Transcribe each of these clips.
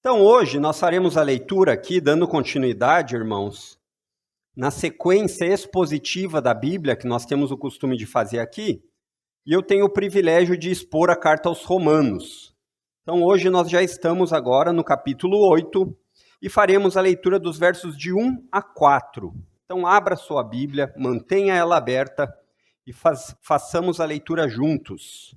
Então, hoje nós faremos a leitura aqui, dando continuidade, irmãos, na sequência expositiva da Bíblia, que nós temos o costume de fazer aqui, e eu tenho o privilégio de expor a carta aos Romanos. Então, hoje nós já estamos agora no capítulo 8 e faremos a leitura dos versos de 1 a 4. Então, abra sua Bíblia, mantenha ela aberta e façamos a leitura juntos.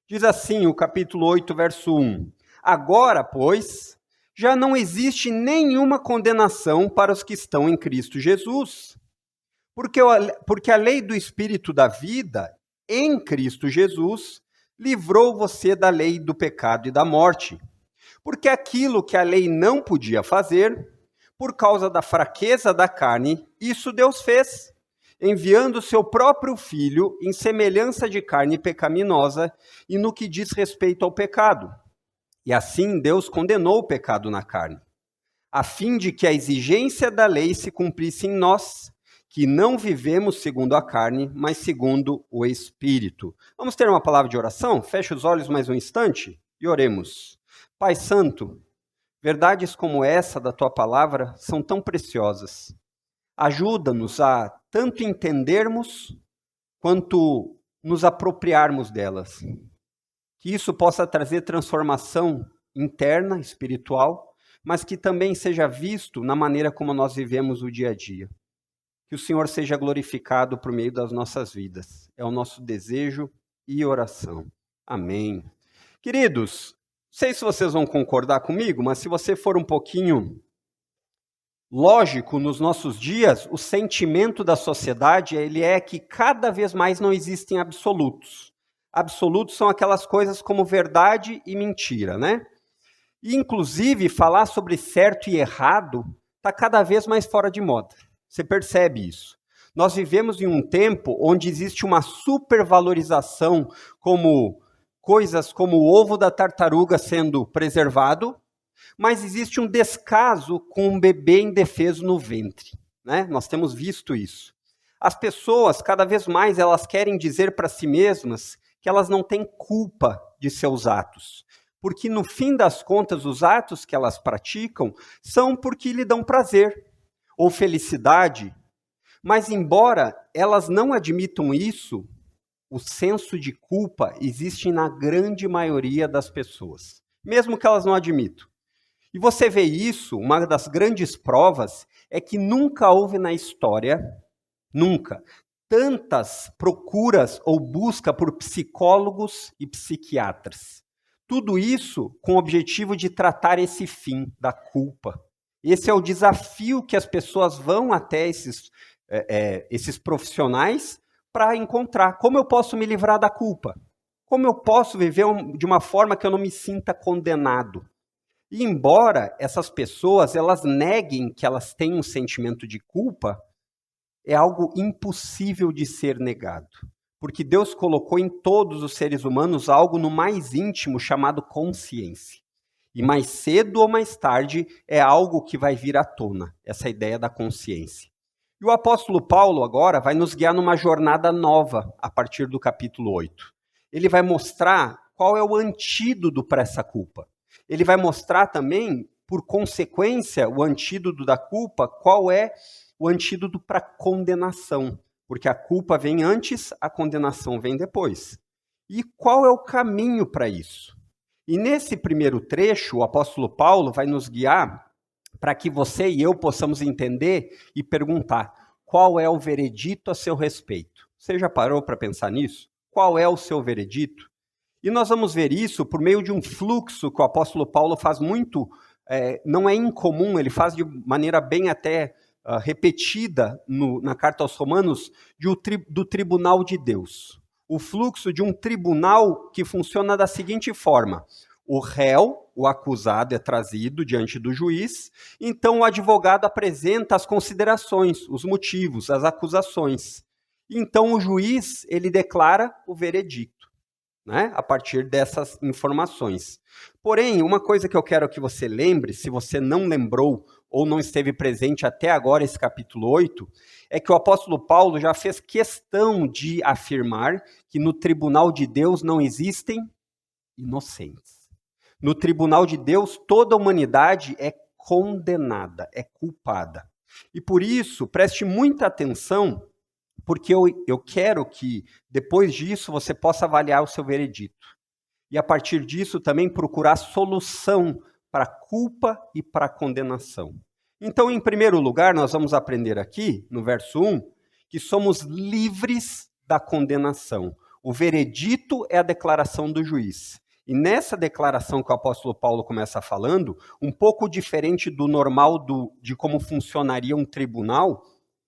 Diz assim o capítulo 8, verso 1. Agora, pois, já não existe nenhuma condenação para os que estão em Cristo Jesus. Porque a lei do Espírito da vida, em Cristo Jesus, livrou você da lei do pecado e da morte. Porque aquilo que a lei não podia fazer, por causa da fraqueza da carne, isso Deus fez, enviando seu próprio Filho em semelhança de carne pecaminosa e no que diz respeito ao pecado. E assim Deus condenou o pecado na carne, a fim de que a exigência da lei se cumprisse em nós, que não vivemos segundo a carne, mas segundo o Espírito. Vamos ter uma palavra de oração? Feche os olhos mais um instante e oremos. Pai Santo, verdades como essa da Tua palavra são tão preciosas. Ajuda-nos a tanto entendermos quanto nos apropriarmos delas. Que isso possa trazer transformação interna, espiritual, mas que também seja visto na maneira como nós vivemos o dia a dia. Que o Senhor seja glorificado por meio das nossas vidas. É o nosso desejo e oração. Amém. Queridos, não sei se vocês vão concordar comigo, mas se você for um pouquinho lógico nos nossos dias, o sentimento da sociedade ele é que cada vez mais não existem absolutos. Absolutos são aquelas coisas como verdade e mentira, né? E, inclusive, falar sobre certo e errado está cada vez mais fora de moda. Você percebe isso? Nós vivemos em um tempo onde existe uma supervalorização como coisas como o ovo da tartaruga sendo preservado, mas existe um descaso com um bebê indefeso no ventre, né? Nós temos visto isso. As pessoas, cada vez mais, elas querem dizer para si mesmas que elas não têm culpa de seus atos. Porque, no fim das contas, os atos que elas praticam são porque lhe dão prazer ou felicidade. Mas, embora elas não admitam isso, o senso de culpa existe na grande maioria das pessoas, mesmo que elas não admitam. E você vê isso, uma das grandes provas é que nunca houve na história, nunca, tantas procuras ou busca por psicólogos e psiquiatras. Tudo isso com o objetivo de tratar esse fim da culpa. Esse é o desafio que as pessoas vão até esses profissionais para encontrar. Como eu posso me livrar da culpa? Como eu posso viver de uma forma que eu não me sinta condenado? E embora essas pessoas elas neguem que elas têm um sentimento de culpa, é algo impossível de ser negado. Porque Deus colocou em todos os seres humanos algo no mais íntimo chamado consciência. E mais cedo ou mais tarde é algo que vai vir à tona, essa ideia da consciência. E o apóstolo Paulo agora vai nos guiar numa jornada nova a partir do capítulo 8. Ele vai mostrar qual é o antídoto para essa culpa. Ele vai mostrar também, por consequência, o antídoto da culpa, qual é o antídoto para a condenação, porque a culpa vem antes, a condenação vem depois. E qual é o caminho para isso? E nesse primeiro trecho, o apóstolo Paulo vai nos guiar para que você e eu possamos entender e perguntar qual é o veredito a seu respeito. Você já parou para pensar nisso? Qual é o seu veredito? E nós vamos ver isso por meio de um fluxo que o apóstolo Paulo faz muito, não é incomum, ele faz de maneira bem até repetida na carta aos Romanos, do tribunal de Deus. O fluxo de um tribunal que funciona da seguinte forma: o réu, o acusado, é trazido diante do juiz, então o advogado apresenta as considerações, os motivos, as acusações. Então o juiz, ele declara o veredicto, né, a partir dessas informações. Porém, uma coisa que eu quero que você lembre, se você não lembrou ou não esteve presente até agora, esse capítulo 8, é que o apóstolo Paulo já fez questão de afirmar que no tribunal de Deus não existem inocentes. No tribunal de Deus, toda a humanidade é condenada, é culpada. E por isso, preste muita atenção, porque eu quero que, depois disso, você possa avaliar o seu veredito. E, a partir disso, também procurar solução para a culpa e para a condenação. Então, em primeiro lugar, nós vamos aprender aqui, no verso 1, que somos livres da condenação. O veredito é a declaração do juiz. E nessa declaração que o apóstolo Paulo começa falando, um pouco diferente do normal de como funcionaria um tribunal,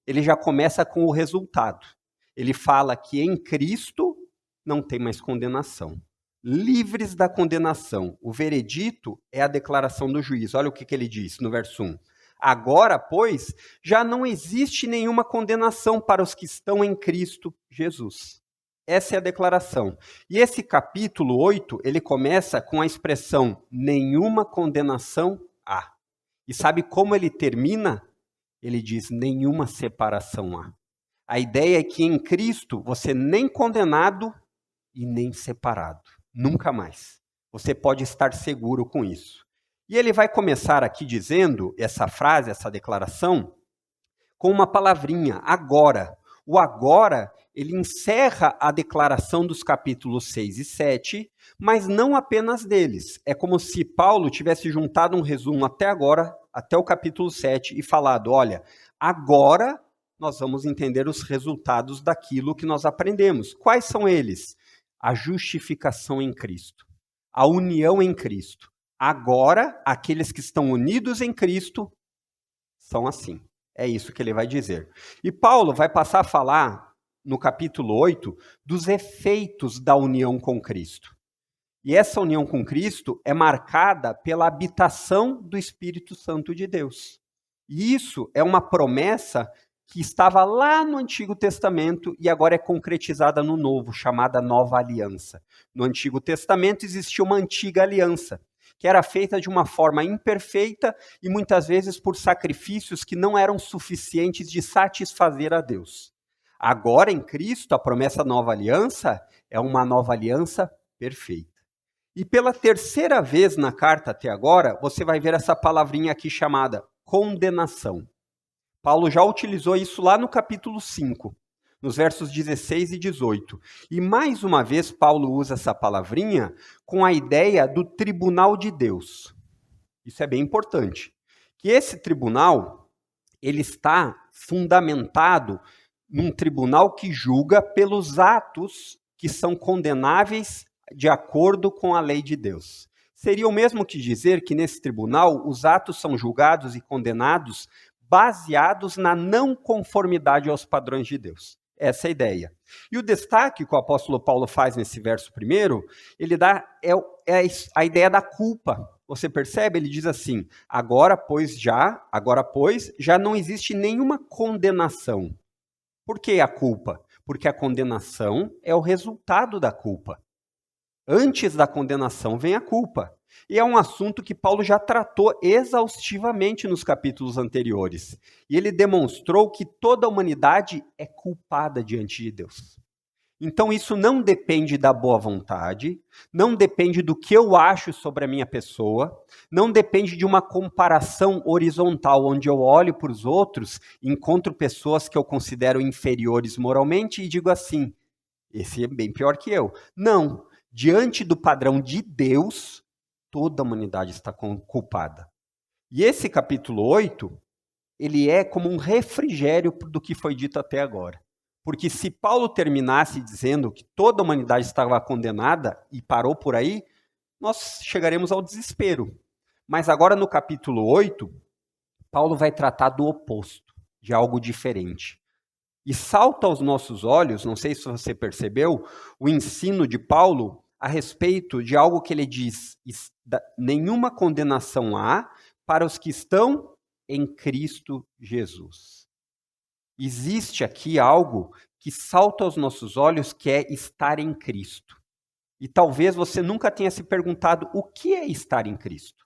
ele já começa com o resultado. Ele fala que em Cristo não tem mais condenação. Livres da condenação. O veredito é a declaração do juiz. Olha o que ele diz no verso 1. Agora, pois, já não existe nenhuma condenação para os que estão em Cristo Jesus. Essa é a declaração. E esse capítulo 8, ele começa com a expressão nenhuma condenação há. E sabe como ele termina? Ele diz nenhuma separação há. A ideia é que em Cristo você nem condenado e nem separado. Nunca mais. Você pode estar seguro com isso. E ele vai começar aqui dizendo essa frase, essa declaração, com uma palavrinha, agora. O agora, ele encerra a declaração dos capítulos 6 e 7, mas não apenas deles. É como se Paulo tivesse juntado um resumo até agora, até o capítulo 7, e falado, olha, agora nós vamos entender os resultados daquilo que nós aprendemos. Quais são eles? A justificação em Cristo, a união em Cristo. Agora, aqueles que estão unidos em Cristo são assim. É isso que ele vai dizer. E Paulo vai passar a falar, no capítulo 8, dos efeitos da união com Cristo. E essa união com Cristo é marcada pela habitação do Espírito Santo de Deus. E isso é uma promessa que estava lá no Antigo Testamento e agora é concretizada no Novo, chamada Nova Aliança. No Antigo Testamento existia uma antiga aliança, que era feita de uma forma imperfeita e muitas vezes por sacrifícios que não eram suficientes de satisfazer a Deus. Agora, em Cristo, a promessa nova aliança é uma nova aliança perfeita. E pela terceira vez na carta até agora, você vai ver essa palavrinha aqui chamada condenação. Paulo já utilizou isso lá no capítulo 5, nos versos 16 e 18. E mais uma vez Paulo usa essa palavrinha com a ideia do tribunal de Deus. Isso é bem importante. Que esse tribunal, ele está fundamentado num tribunal que julga pelos atos que são condenáveis de acordo com a lei de Deus. Seria o mesmo que dizer que nesse tribunal os atos são julgados e condenados baseados na não conformidade aos padrões de Deus. Essa é a ideia. E o destaque que o apóstolo Paulo faz nesse verso primeiro, ele dá a ideia da culpa. Você percebe? Ele diz assim, agora pois já não existe nenhuma condenação. Por que a culpa? Porque a condenação é o resultado da culpa. Antes da condenação vem a culpa. E é um assunto que Paulo já tratou exaustivamente nos capítulos anteriores. E ele demonstrou que toda a humanidade é culpada diante de Deus. Então isso não depende da boa vontade, não depende do que eu acho sobre a minha pessoa, não depende de uma comparação horizontal, onde eu olho para os outros, encontro pessoas que eu considero inferiores moralmente e digo assim, esse é bem pior que eu. Não, diante do padrão de Deus, toda a humanidade está culpada. E esse capítulo 8, ele é como um refrigério do que foi dito até agora. Porque se Paulo terminasse dizendo que toda a humanidade estava condenada e parou por aí, nós chegaremos ao desespero. Mas agora no capítulo 8, Paulo vai tratar do oposto, de algo diferente. E salta aos nossos olhos, não sei se você percebeu, o ensino de Paulo a respeito de algo que ele diz, nenhuma condenação há para os que estão em Cristo Jesus. Existe aqui algo que salta aos nossos olhos, que é estar em Cristo. E talvez você nunca tenha se perguntado o que é estar em Cristo.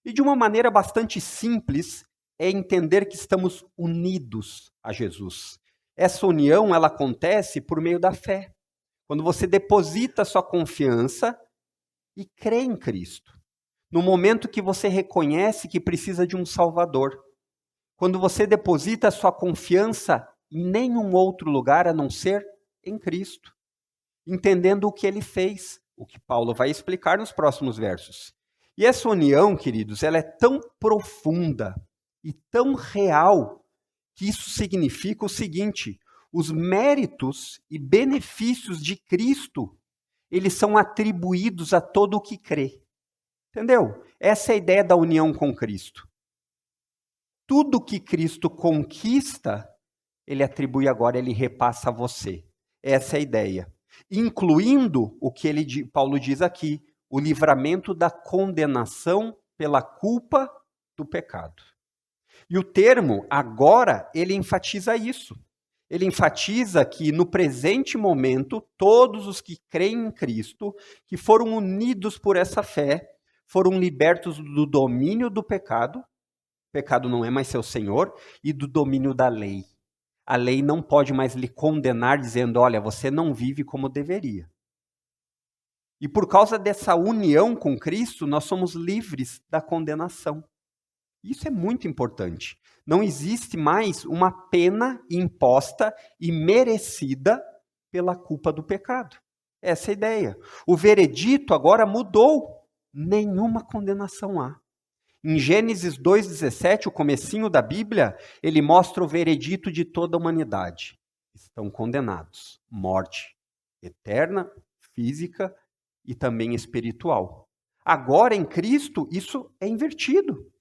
E de uma maneira bastante simples, é entender que estamos unidos a Jesus. Essa união, ela acontece por meio da fé. Quando você deposita sua confiança e crê em Cristo. no momento que você reconhece que precisa de um Salvador. Quando você deposita a sua confiança em nenhum outro lugar a não ser em Cristo, entendendo o que ele fez, o que Paulo vai explicar nos próximos versos. E essa união, queridos, ela é tão profunda e tão real que isso significa o seguinte: os méritos e benefícios de Cristo, eles são atribuídos a todo o que crê. Entendeu? Essa é a ideia da união com Cristo. Tudo que Cristo conquista, ele atribui agora, ele repassa a você. Essa é a ideia. Incluindo o que Paulo diz aqui, o livramento da condenação pela culpa do pecado. E o termo agora, ele enfatiza isso. Ele enfatiza que no presente momento, todos os que creem em Cristo, que foram unidos por essa fé, foram libertos do domínio do pecado. O pecado não é mais seu senhor, e do domínio da lei. A lei não pode mais lhe condenar dizendo, olha, você não vive como deveria. E por causa dessa união com Cristo, nós somos livres da condenação. Isso é muito importante. Não existe mais uma pena imposta e merecida pela culpa do pecado. Essa é a ideia. O veredito agora mudou. Nenhuma condenação há. Em Gênesis 2,17, o comecinho da Bíblia, ele mostra o veredito de toda a humanidade. Estão condenados. Morte eterna, física e também espiritual. Agora, em Cristo, isso é invertido.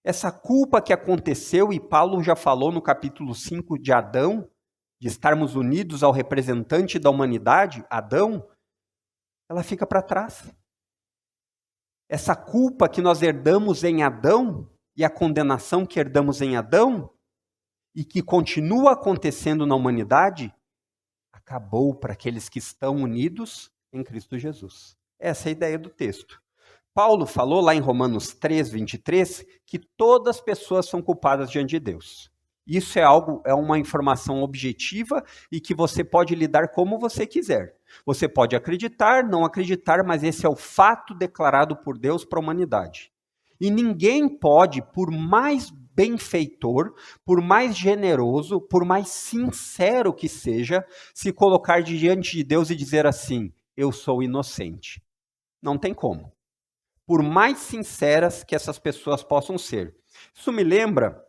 Essa culpa que aconteceu, e Paulo já falou no capítulo 5 de Adão, de estarmos unidos ao representante da humanidade, Adão, ela fica para trás. Essa culpa que nós herdamos em Adão, e a condenação que herdamos em Adão, e que continua acontecendo na humanidade, acabou para aqueles que estão unidos em Cristo Jesus. Essa é a ideia do texto. Paulo falou lá em Romanos 3, 23, que todas as pessoas são culpadas diante de Deus. Isso é uma informação objetiva e que você pode lidar como você quiser. Você pode acreditar, não acreditar, mas esse é o fato declarado por Deus para a humanidade. E ninguém pode, por mais benfeitor, por mais generoso, por mais sincero que seja, se colocar diante de Deus e dizer assim, eu sou inocente. Não tem como. Por mais sinceras que essas pessoas possam ser. Isso me lembra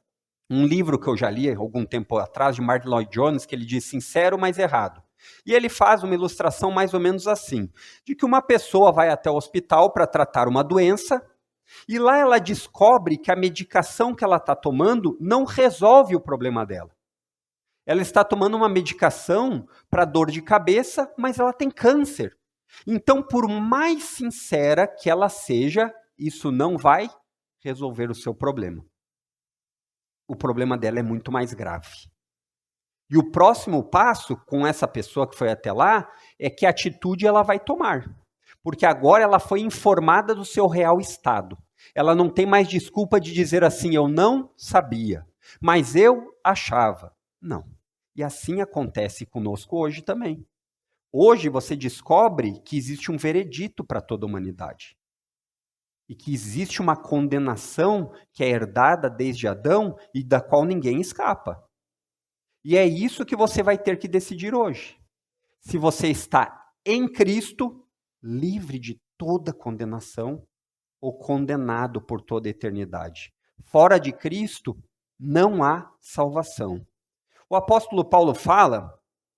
um livro que eu já li algum tempo atrás, de Martyn Lloyd-Jones, que ele diz sincero, mas errado. E ele faz uma ilustração mais ou menos assim, de que uma pessoa vai até o hospital para tratar uma doença, e lá ela descobre que a medicação que ela está tomando não resolve o problema dela. Ela está tomando uma medicação para dor de cabeça, mas ela tem câncer. Então, por mais sincera que ela seja, isso não vai resolver o seu problema. O problema dela é muito mais grave. E o próximo passo com essa pessoa que foi até lá é que atitude ela vai tomar. Porque agora ela foi informada do seu real estado. Ela não tem mais desculpa de dizer assim, eu não sabia, mas eu achava. Não. E assim acontece conosco hoje também. Hoje você descobre que existe um veredito para toda a humanidade. E que existe uma condenação que é herdada desde Adão e da qual ninguém escapa. E é isso que você vai ter que decidir hoje. Se você está em Cristo, livre de toda condenação, ou condenado por toda a eternidade. Fora de Cristo, não há salvação. O apóstolo Paulo fala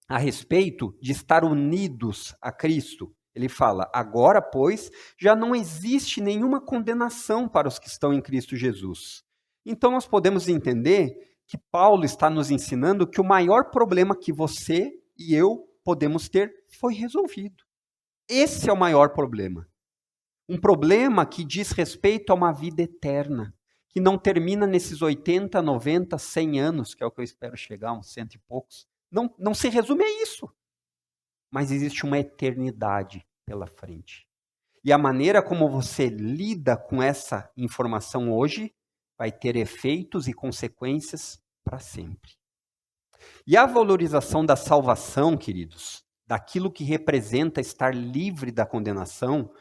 a respeito de estar unidos a Cristo. Ele fala, agora, pois, já não existe nenhuma condenação para os que estão em Cristo Jesus. Então, nós podemos entender que Paulo está nos ensinando que o maior problema que você e eu podemos ter foi resolvido. Esse é o maior problema. Um problema que diz respeito a uma vida eterna, que não termina nesses 80, 90, 100 anos, que é o que eu espero chegar, uns 100 e poucos. Não se resume a isso. Mas existe uma eternidade pela frente. E a maneira como você lida com essa informação hoje vai ter efeitos e consequências para sempre. E a valorização da salvação, queridos, daquilo que representa estar livre da condenação,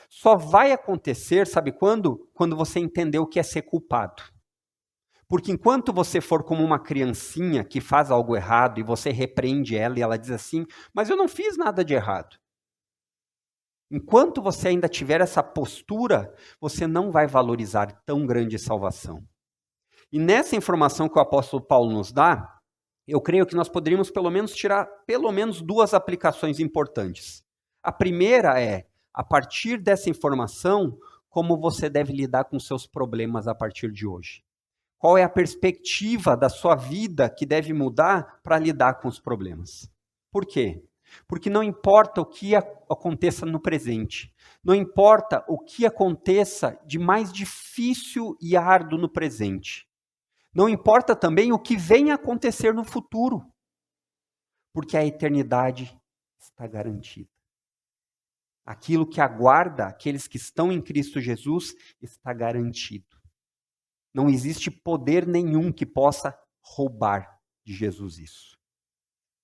Só vai acontecer, sabe quando? Quando você entender o que é ser culpado. Porque enquanto você for como uma criancinha que faz algo errado e você repreende ela e ela diz assim, mas eu não fiz nada de errado. Enquanto você ainda tiver essa postura, você não vai valorizar tão grande salvação. E nessa informação que o apóstolo Paulo nos dá, eu creio que nós poderíamos pelo menos tirar pelo menos duas aplicações importantes. A primeira é, a partir dessa informação, como você deve lidar com seus problemas a partir de hoje. Qual é a perspectiva da sua vida que deve mudar para lidar com os problemas? Por quê? Porque não importa o que aconteça no presente, não importa o que aconteça de mais difícil e árduo no presente, não importa também o que venha a acontecer no futuro, porque a eternidade está garantida. Aquilo que aguarda aqueles que estão em Cristo Jesus está garantido. Não existe poder nenhum que possa roubar de Jesus isso.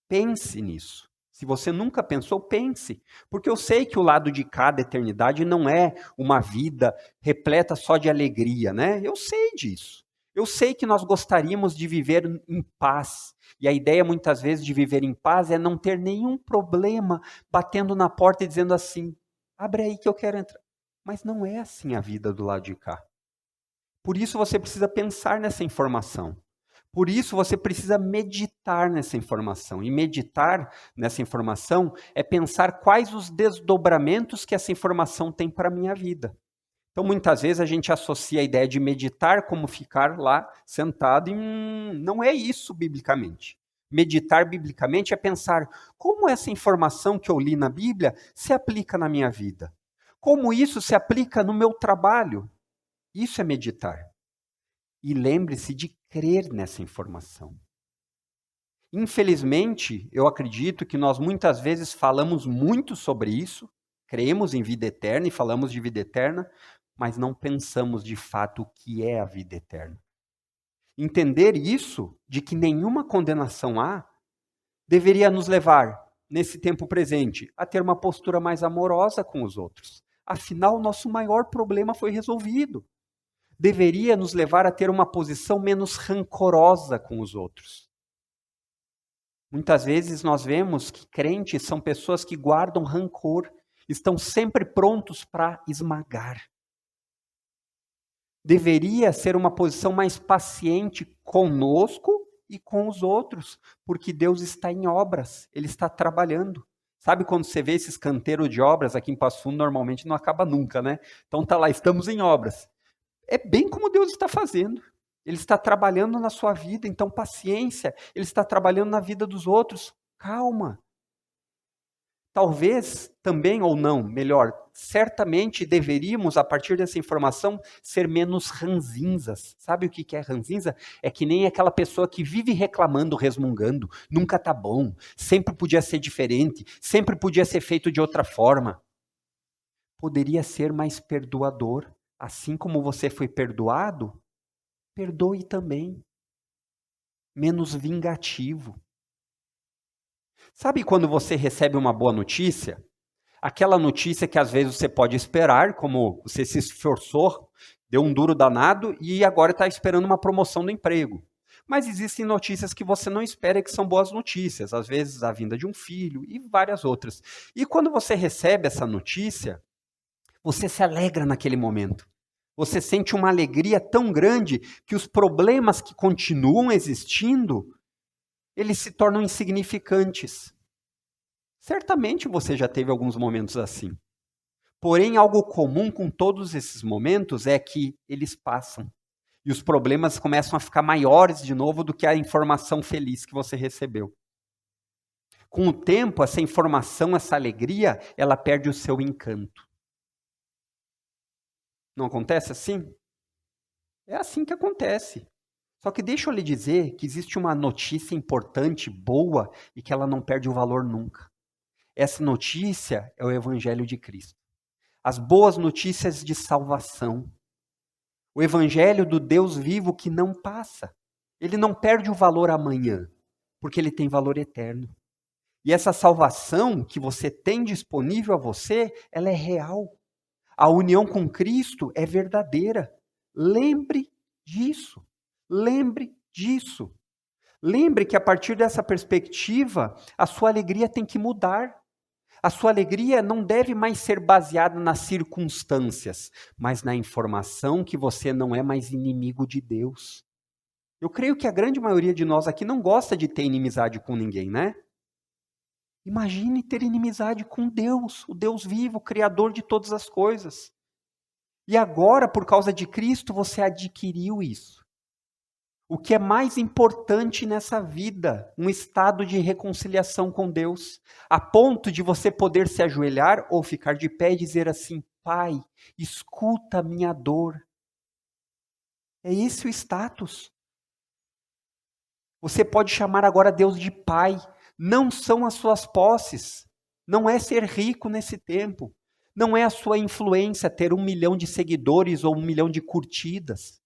Pense nisso. Se você nunca pensou, pense. Porque eu sei que o lado de cá da eternidade não é uma vida repleta só de alegria, né? Eu sei disso. Eu sei que nós gostaríamos de viver em paz. E a ideia muitas vezes de viver em paz é não ter nenhum problema batendo na porta e dizendo assim, abre aí que eu quero entrar. Mas não é assim a vida do lado de cá. Por isso você precisa pensar nessa informação. Por isso você precisa meditar nessa informação. E meditar nessa informação é pensar quais os desdobramentos que essa informação tem para a minha vida. Então, muitas vezes a gente associa a ideia de meditar como ficar lá sentado e não é isso biblicamente. Meditar biblicamente é pensar como essa informação que eu li na Bíblia se aplica na minha vida. Como isso se aplica no meu trabalho. Isso é meditar. E lembre-se de crer nessa informação. Infelizmente, eu acredito que nós muitas vezes falamos muito sobre isso, cremos em vida eterna e falamos de vida eterna, mas não pensamos de fato o que é a vida eterna. Entender isso, de que nenhuma condenação há, deveria nos levar, nesse tempo presente, a ter uma postura mais amorosa com os outros. Afinal, nosso maior problema foi resolvido. Deveria nos levar a ter uma posição menos rancorosa com os outros. Muitas vezes nós vemos que crentes são pessoas que guardam rancor, estão sempre prontos para esmagar. Deveria ser uma posição mais paciente conosco e com os outros, porque Deus está em obras, Ele está trabalhando. Sabe quando você vê esses canteiros de obras aqui em Passo Fundo, normalmente não acaba nunca, né? Então tá lá, estamos em obras. É bem como Deus está fazendo. Ele está trabalhando na sua vida, então paciência. Ele está trabalhando na vida dos outros. Calma. Talvez também, ou não, melhor, certamente deveríamos, a partir dessa informação, ser menos ranzinzas. Sabe o que é ranzinza? É que nem aquela pessoa que vive reclamando, resmungando. Nunca tá bom, sempre podia ser diferente, sempre podia ser feito de outra forma. Poderia ser mais perdoador. Assim como você foi perdoado, perdoe também. Menos vingativo. Sabe quando você recebe uma boa notícia? Aquela notícia que às vezes você pode esperar, como você se esforçou, deu um duro danado e agora está esperando uma promoção no emprego. Mas existem notícias que você não espera que são boas notícias, às vezes a vinda de um filho e várias outras. E quando você recebe essa notícia, você se alegra naquele momento. Você sente uma alegria tão grande que os problemas que continuam existindo, eles se tornam insignificantes. Certamente você já teve alguns momentos assim. Porém, algo comum com todos esses momentos é que eles passam. E os problemas começam a ficar maiores de novo do que a informação feliz que você recebeu. Com o tempo, essa informação, essa alegria, ela perde o seu encanto. Não acontece assim? É assim que acontece. Só que deixa eu lhe dizer que existe uma notícia importante, boa, e que ela não perde o valor nunca. Essa notícia é o Evangelho de Cristo. As boas notícias de salvação. O Evangelho do Deus vivo que não passa. Ele não perde o valor amanhã, porque ele tem valor eterno. E essa salvação que você tem disponível a você, ela é real. A união com Cristo é verdadeira. Lembre disso. Lembre disso. Lembre que a partir dessa perspectiva, a sua alegria tem que mudar. A sua alegria não deve mais ser baseada nas circunstâncias, mas na informação que você não é mais inimigo de Deus. Eu creio que a grande maioria de nós aqui não gosta de ter inimizade com ninguém, né? Imagine ter inimizade com Deus, o Deus vivo, o Criador de todas as coisas. E agora, por causa de Cristo, você adquiriu isso. O que é mais importante nessa vida, um estado de reconciliação com Deus, a ponto de você poder se ajoelhar ou ficar de pé e dizer assim: Pai, escuta a minha dor. É esse o status. Você pode chamar agora Deus de Pai. Não são as suas posses, não é ser rico nesse tempo, não é a sua influência ter 1 milhão de seguidores ou 1 milhão de curtidas.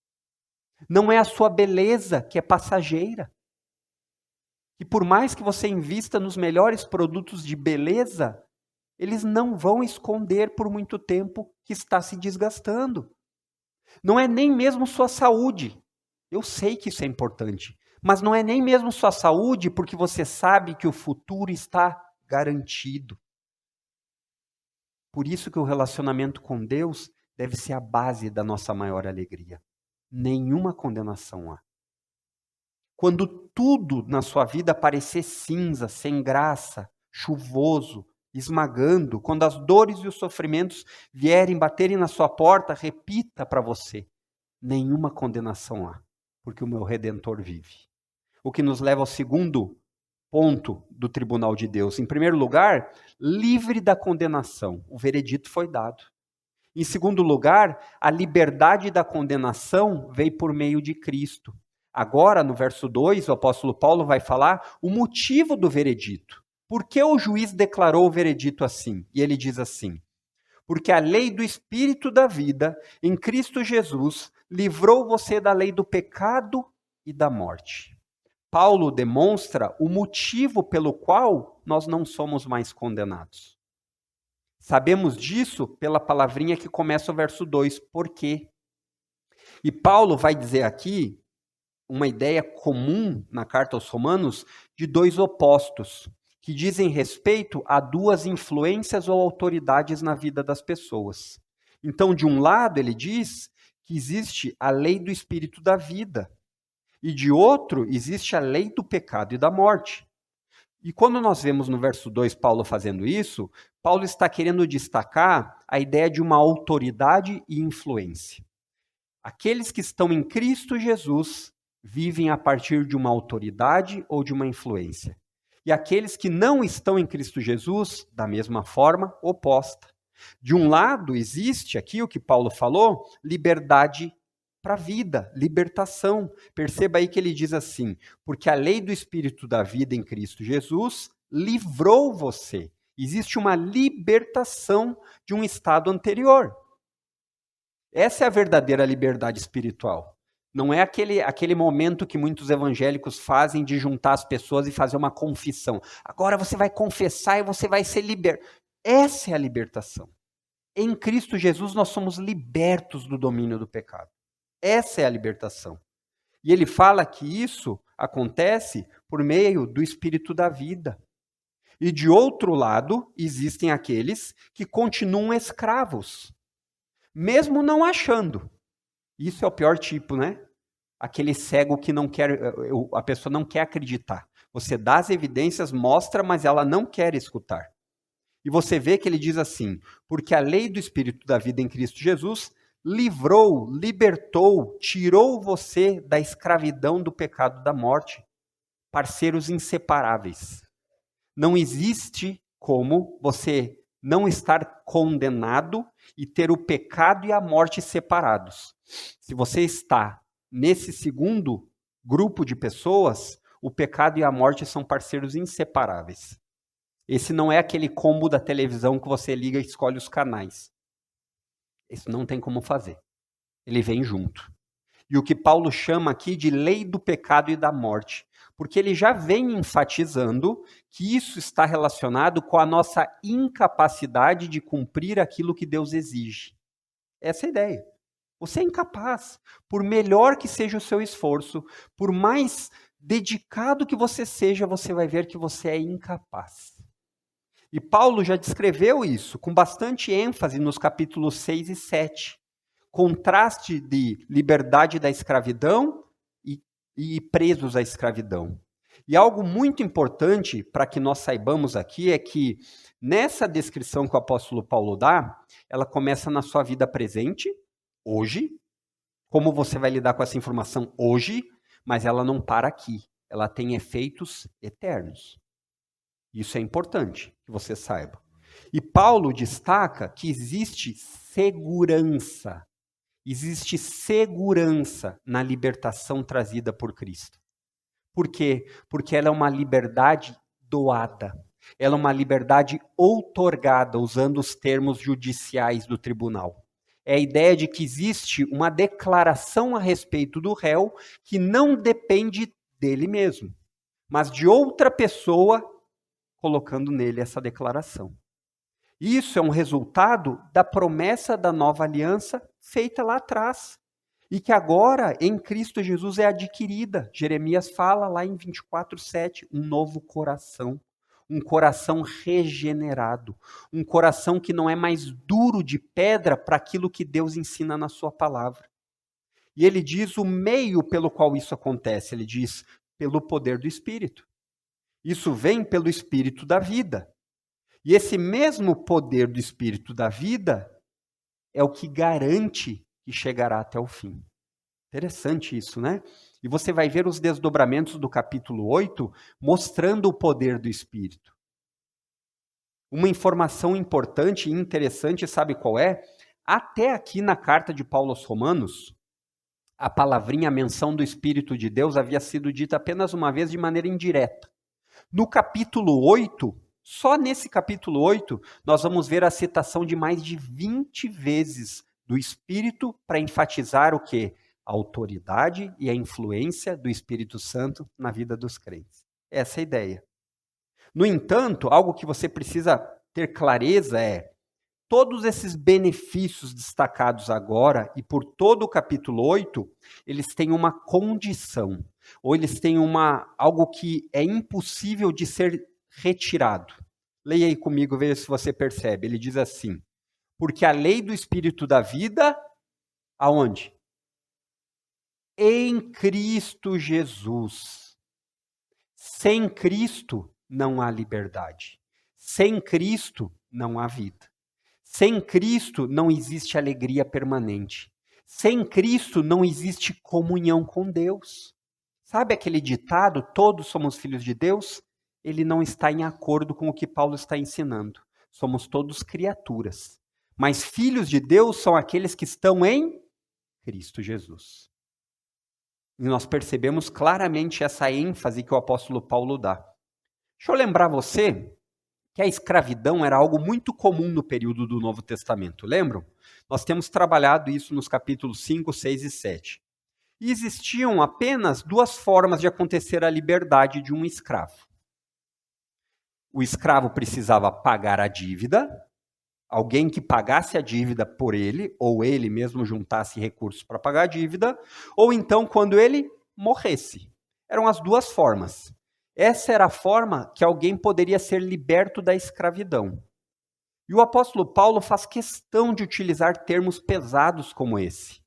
Não é a sua beleza que é passageira. E por mais que você invista nos melhores produtos de beleza, eles não vão esconder por muito tempo que está se desgastando. Não é nem mesmo sua saúde. Eu sei que isso é importante, mas não é nem mesmo sua saúde porque você sabe que o futuro está garantido. Por isso que o relacionamento com Deus deve ser a base da nossa maior alegria. Nenhuma condenação há. Quando tudo na sua vida parecer cinza, sem graça, chuvoso, esmagando, quando as dores e os sofrimentos vierem baterem na sua porta, repita para você: nenhuma condenação há, porque o meu Redentor vive. O que nos leva ao segundo ponto do tribunal de Deus. Em primeiro lugar, livre da condenação. O veredito foi dado. Em segundo lugar, a liberdade da condenação veio por meio de Cristo. Agora, no verso 2, o apóstolo Paulo vai falar o motivo do veredito. Por que o juiz declarou o veredito assim? E ele diz assim: porque a lei do Espírito da vida, em Cristo Jesus, livrou você da lei do pecado e da morte. Paulo demonstra o motivo pelo qual nós não somos mais condenados. Sabemos disso pela palavrinha que começa o verso 2, por quê? E Paulo vai dizer aqui uma ideia comum na carta aos Romanos de dois opostos, que dizem respeito a duas influências ou autoridades na vida das pessoas. Então, de um lado, ele diz que existe a lei do Espírito da vida, e de outro, existe a lei do pecado e da morte. E quando nós vemos no verso 2 Paulo fazendo isso, Paulo está querendo destacar a ideia de uma autoridade e influência. Aqueles que estão em Cristo Jesus vivem a partir de uma autoridade ou de uma influência. E aqueles que não estão em Cristo Jesus, da mesma forma, oposta. De um lado, existe aqui o que Paulo falou, liberdade para a vida, libertação. Perceba aí que ele diz assim: porque a lei do Espírito da vida em Cristo Jesus livrou você. Existe uma libertação de um estado anterior. Essa é a verdadeira liberdade espiritual. Não é aquele momento que muitos evangélicos fazem de juntar as pessoas e fazer uma confissão. Agora você vai confessar e você vai ser liberto. Essa é a libertação. Em Cristo Jesus nós somos libertos do domínio do pecado. Essa é a libertação. E ele fala que isso acontece por meio do Espírito da vida. E de outro lado, existem aqueles que continuam escravos, mesmo não achando. Isso é o pior tipo, né? Aquele cego que não quer, a pessoa não quer acreditar. Você dá as evidências, mostra, mas ela não quer escutar. E você vê que ele diz assim: porque a lei do Espírito da vida em Cristo Jesus livrou, libertou, tirou você da escravidão do pecado da morte. Parceiros inseparáveis. Não existe como você não estar condenado e ter o pecado e a morte separados. Se você está nesse segundo grupo de pessoas, o pecado e a morte são parceiros inseparáveis. Esse não é aquele combo da televisão que você liga e escolhe os canais. Isso não tem como fazer. Ele vem junto. E o que Paulo chama aqui de lei do pecado e da morte, porque ele já vem enfatizando que isso está relacionado com a nossa incapacidade de cumprir aquilo que Deus exige. Essa é a ideia. Você é incapaz. Por melhor que seja o seu esforço, por mais dedicado que você seja, você vai ver que você é incapaz. E Paulo já descreveu isso com bastante ênfase nos capítulos 6 e 7. Contraste de liberdade da escravidão e presos à escravidão. E algo muito importante para que nós saibamos aqui é que nessa descrição que o apóstolo Paulo dá, ela começa na sua vida presente, hoje, como você vai lidar com essa informação hoje, mas ela não para aqui. Ela tem efeitos eternos. Isso é importante que você saiba. E Paulo destaca que existe segurança. Existe segurança na libertação trazida por Cristo. Por quê? Porque ela é uma liberdade doada. Ela é uma liberdade outorgada, usando os termos judiciais do tribunal. É a ideia de que existe uma declaração a respeito do réu que não depende dele mesmo, mas de outra pessoa colocando nele essa declaração. Isso é um resultado da promessa da nova aliança feita lá atrás e que agora em Cristo Jesus é adquirida. Jeremias fala lá em 24:7, um novo coração, um coração regenerado, um coração que não é mais duro de pedra para aquilo que Deus ensina na sua palavra. E ele diz o meio pelo qual isso acontece, ele diz pelo poder do Espírito. Isso vem pelo Espírito da vida. E esse mesmo poder do Espírito da vida é o que garante que chegará até o fim. Interessante isso, né? E você vai ver os desdobramentos do capítulo 8 mostrando o poder do Espírito. Uma informação importante e interessante, sabe qual é? Até aqui na carta de Paulo aos Romanos, a palavrinha, a menção do Espírito de Deus havia sido dita apenas uma vez de maneira indireta. No capítulo 8, só nesse capítulo 8, nós vamos ver a citação de mais de 20 vezes do Espírito para enfatizar o quê? A autoridade e a influência do Espírito Santo na vida dos crentes. Essa é a ideia. No entanto, algo que você precisa ter clareza é todos esses benefícios destacados agora e por todo o capítulo 8, eles têm uma condição, ou eles têm algo que é impossível de ser retirado. Leia aí comigo, veja se você percebe. Ele diz assim, porque a lei do Espírito da vida, aonde? Em Cristo Jesus. Sem Cristo não há liberdade. Sem Cristo não há vida. Sem Cristo não existe alegria permanente. Sem Cristo não existe comunhão com Deus. Sabe aquele ditado, todos somos filhos de Deus? Ele não está em acordo com o que Paulo está ensinando. Somos todos criaturas. Mas filhos de Deus são aqueles que estão em Cristo Jesus. E nós percebemos claramente essa ênfase que o apóstolo Paulo dá. Deixa eu lembrar você que a escravidão era algo muito comum no período do Novo Testamento, lembram? Nós temos trabalhado isso nos capítulos 5, 6 e 7. E existiam apenas duas formas de acontecer a liberdade de um escravo. O escravo precisava pagar a dívida, alguém que pagasse a dívida por ele, ou ele mesmo juntasse recursos para pagar a dívida, ou então quando ele morresse. Eram as duas formas. Essa era a forma que alguém poderia ser liberto da escravidão. E o apóstolo Paulo faz questão de utilizar termos pesados como esse,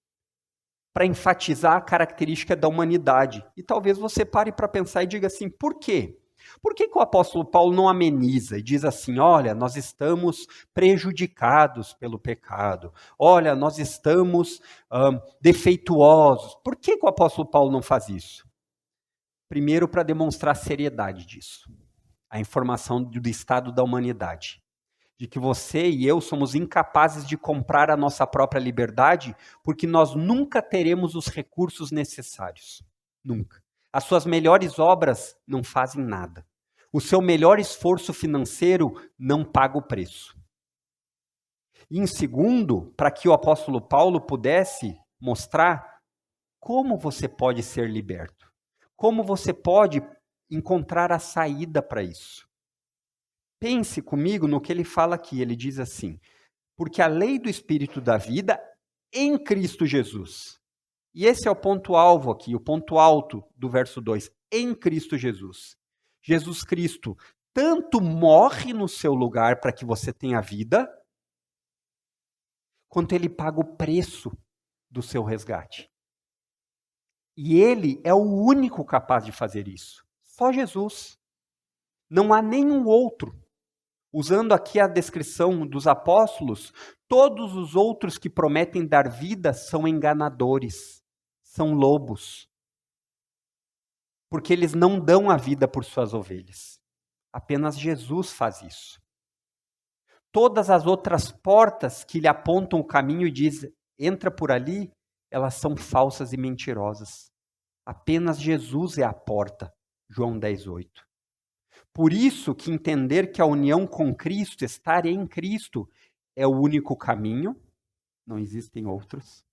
para enfatizar a característica da humanidade. E talvez você pare para pensar e diga assim, por quê? Por que o apóstolo Paulo não ameniza e diz assim, olha, nós estamos prejudicados pelo pecado, olha, nós estamos defeituosos. Por que o apóstolo Paulo não faz isso? Primeiro, para demonstrar a seriedade disso, a informação do estado da humanidade, de que você e eu somos incapazes de comprar a nossa própria liberdade, porque nós nunca teremos os recursos necessários, nunca. As suas melhores obras não fazem nada. O seu melhor esforço financeiro não paga o preço. E em segundo, para que o apóstolo Paulo pudesse mostrar como você pode ser liberto. Como você pode encontrar a saída para isso? Pense comigo no que ele fala aqui. Ele diz assim, porque a lei do Espírito da vida em Cristo Jesus. E esse é o ponto-alvo aqui, o ponto alto do verso 2. Em Cristo Jesus. Jesus Cristo tanto morre no seu lugar para que você tenha vida, quanto ele paga o preço do seu resgate. E ele é o único capaz de fazer isso. Só Jesus. Não há nenhum outro. Usando aqui a descrição dos apóstolos, todos os outros que prometem dar vida são enganadores, são lobos. Porque eles não dão a vida por suas ovelhas. Apenas Jesus faz isso. Todas as outras portas que lhe apontam o caminho e dizem, entra por ali, elas são falsas e mentirosas. Apenas Jesus é a porta. João 10:8. Por isso que entender que a união com Cristo, estar em Cristo, é o único caminho, não existem outros.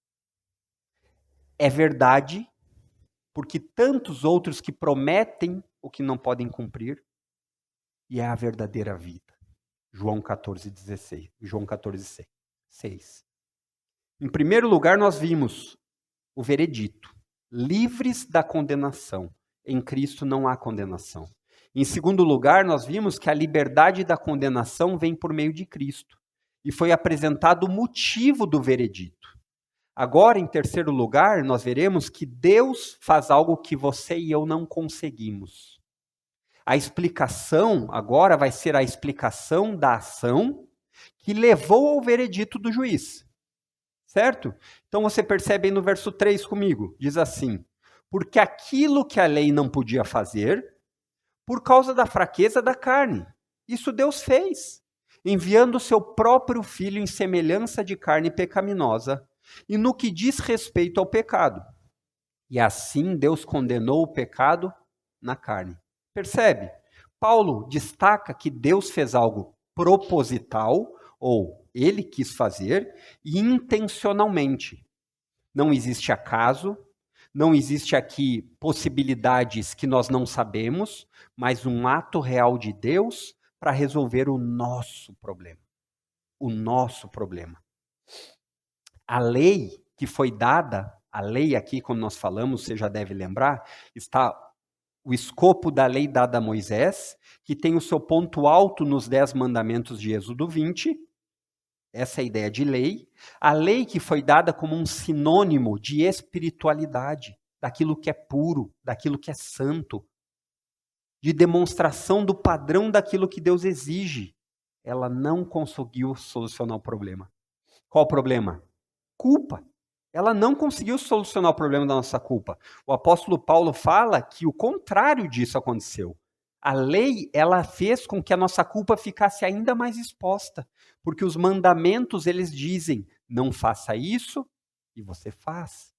É verdade, porque tantos outros que prometem o que não podem cumprir, e é a verdadeira vida. João 14:16. João 14:6. Em primeiro lugar, nós vimos o veredito. Livres da condenação. Em Cristo não há condenação. Em segundo lugar, nós vimos que a liberdade da condenação vem por meio de Cristo. E foi apresentado o motivo do veredito. Agora, em terceiro lugar, nós veremos que Deus faz algo que você e eu não conseguimos. A explicação agora vai ser a explicação da ação que levou ao veredito do juiz. Certo? Então você percebe aí no verso 3 comigo, diz assim, porque aquilo que a lei não podia fazer, por causa da fraqueza da carne, isso Deus fez, enviando o seu próprio Filho em semelhança de carne pecaminosa, e no que diz respeito ao pecado. E assim Deus condenou o pecado na carne. Percebe? Paulo destaca que Deus fez algo proposital, ou ele quis fazer, e intencionalmente. Não existe acaso, não existe aqui possibilidades que nós não sabemos, mas um ato real de Deus para resolver o nosso problema. O nosso problema. A lei que foi dada, a lei aqui, quando nós falamos, você já deve lembrar, está o escopo da lei dada a Moisés, que tem o seu ponto alto nos 10 mandamentos de Êxodo 20, essa é a ideia de lei. A lei que foi dada como um sinônimo de espiritualidade, daquilo que é puro, daquilo que é santo, de demonstração do padrão daquilo que Deus exige. Ela não conseguiu solucionar o problema. Qual o problema? Culpa. Ela não conseguiu solucionar o problema da nossa culpa. O apóstolo Paulo fala que o contrário disso aconteceu. A lei, ela fez com que a nossa culpa ficasse ainda mais exposta, porque os mandamentos, eles dizem, não faça isso, e você faz.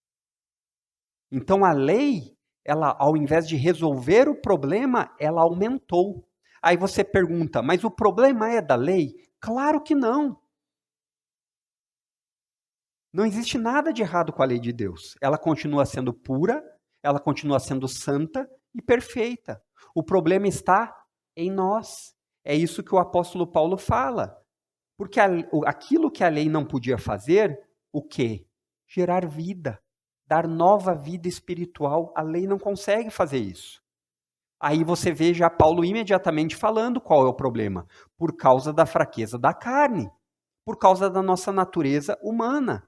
Então a lei, ela, ao invés de resolver o problema, ela aumentou. Aí você pergunta, mas o problema é da lei? Claro que não. Não existe nada de errado com a lei de Deus. Ela continua sendo pura, ela continua sendo santa e perfeita. O problema está em nós. É isso que o apóstolo Paulo fala. Porque aquilo que a lei não podia fazer, o quê? Gerar vida, dar nova vida espiritual. A lei não consegue fazer isso. Aí você vê já Paulo imediatamente falando qual é o problema. Por causa da fraqueza da carne. Por causa da nossa natureza humana.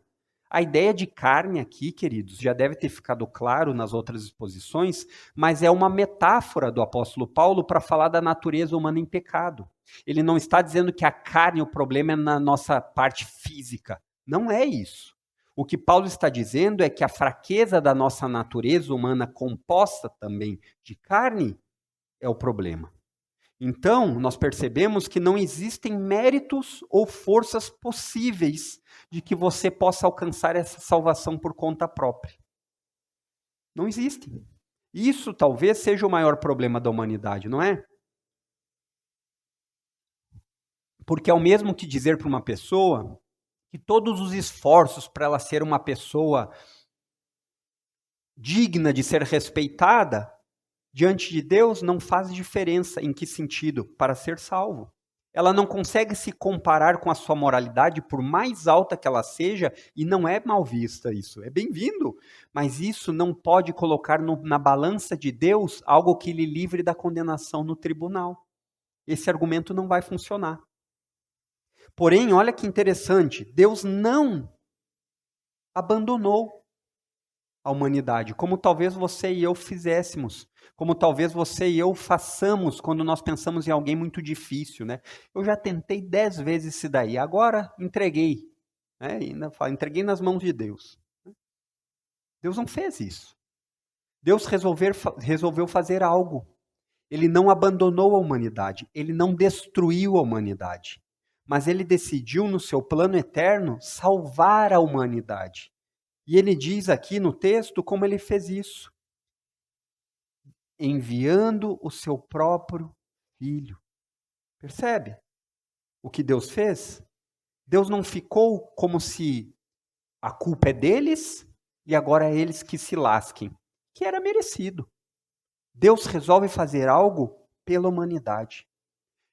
A ideia de carne aqui, queridos, já deve ter ficado claro nas outras exposições, mas é uma metáfora do apóstolo Paulo para falar da natureza humana em pecado. Ele não está dizendo que a carne, o problema é na nossa parte física. Não é isso. O que Paulo está dizendo é que a fraqueza da nossa natureza humana, composta também de carne, é o problema. Então, nós percebemos que não existem méritos ou forças possíveis de que você possa alcançar essa salvação por conta própria. Não existem. Isso talvez seja o maior problema da humanidade, não é? Porque é o mesmo que dizer para uma pessoa que todos os esforços para ela ser uma pessoa digna de ser respeitada diante de Deus não faz diferença. Em que sentido? Para ser salvo. Ela não consegue se comparar com a sua moralidade, por mais alta que ela seja, e não é mal vista isso, é bem-vindo. Mas isso não pode colocar na balança de Deus algo que lhe livre da condenação no tribunal. Esse argumento não vai funcionar. Porém, olha que interessante, Deus não abandonou a humanidade, como talvez você e eu fizéssemos, como talvez você e eu façamos quando nós pensamos em alguém muito difícil, né? Eu já tentei 10 vezes isso daí, agora entreguei, né? Ainda falo, entreguei nas mãos de Deus. Deus não fez isso. Deus resolveu fazer algo. Ele não abandonou a humanidade, ele não destruiu a humanidade, mas ele decidiu no seu plano eterno salvar a humanidade. E ele diz aqui no texto como ele fez isso. Enviando o seu próprio filho. Percebe o que Deus fez? Deus não ficou como se a culpa é deles e agora é eles que se lasquem, que era merecido. Deus resolve fazer algo pela humanidade.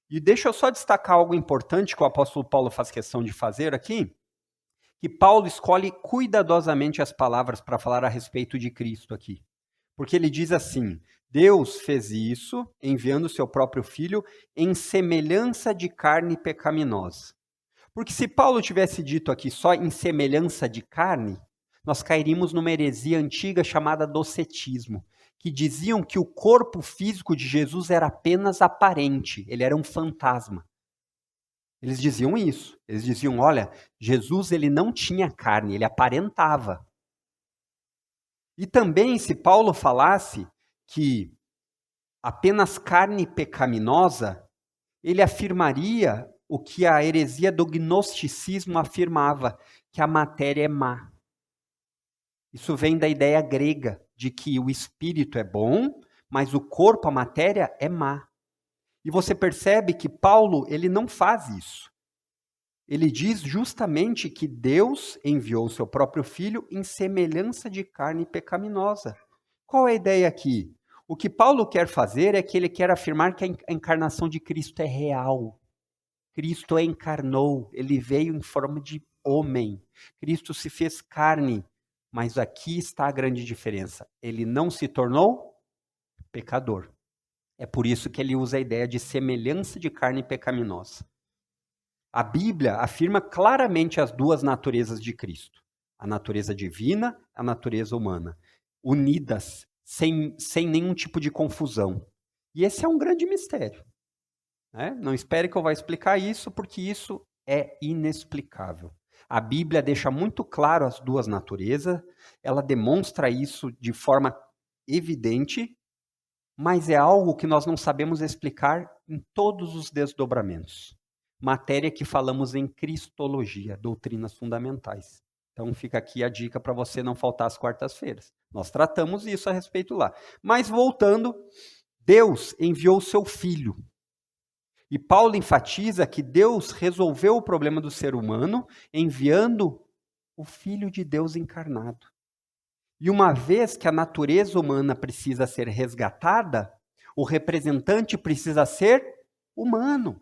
E deixa eu só destacar algo importante que o apóstolo Paulo faz questão de fazer aqui, que Paulo escolhe cuidadosamente as palavras para falar a respeito de Cristo aqui. Porque ele diz assim: Deus fez isso enviando o seu próprio filho em semelhança de carne pecaminosa. Porque se Paulo tivesse dito aqui só em semelhança de carne, nós cairíamos numa heresia antiga chamada docetismo, que diziam que o corpo físico de Jesus era apenas aparente, ele era um fantasma. Eles diziam isso. Eles diziam, olha, Jesus ele não tinha carne, ele aparentava. E também, se Paulo falasse que apenas carne pecaminosa, ele afirmaria o que a heresia do gnosticismo afirmava, que a matéria é má. Isso vem da ideia grega de que o espírito é bom, mas o corpo, a matéria, é má. E você percebe que Paulo, ele não faz isso. Ele diz justamente que Deus enviou o seu próprio filho em semelhança de carne pecaminosa. Qual é a ideia aqui? O que Paulo quer fazer é que ele quer afirmar que a encarnação de Cristo é real. Cristo encarnou, ele veio em forma de homem. Cristo se fez carne, mas aqui está a grande diferença. Ele não se tornou pecador. É por isso que ele usa a ideia de semelhança de carne pecaminosa. A Bíblia afirma claramente as duas naturezas de Cristo. A natureza divina, a natureza humana. Unidas, sem nenhum tipo de confusão. E esse é um grande mistério. Né? Não espere que eu vá explicar isso, porque isso é inexplicável. A Bíblia deixa muito claro as duas naturezas, ela demonstra isso de forma evidente, mas é algo que nós não sabemos explicar em todos os desdobramentos. Matéria que falamos em Cristologia, doutrinas fundamentais. Então fica aqui a dica para você não faltar às quartas-feiras. Nós tratamos isso a respeito lá. Mas voltando, Deus enviou o seu Filho. E Paulo enfatiza que Deus resolveu o problema do ser humano enviando o Filho de Deus encarnado. E uma vez que a natureza humana precisa ser resgatada, o representante precisa ser humano.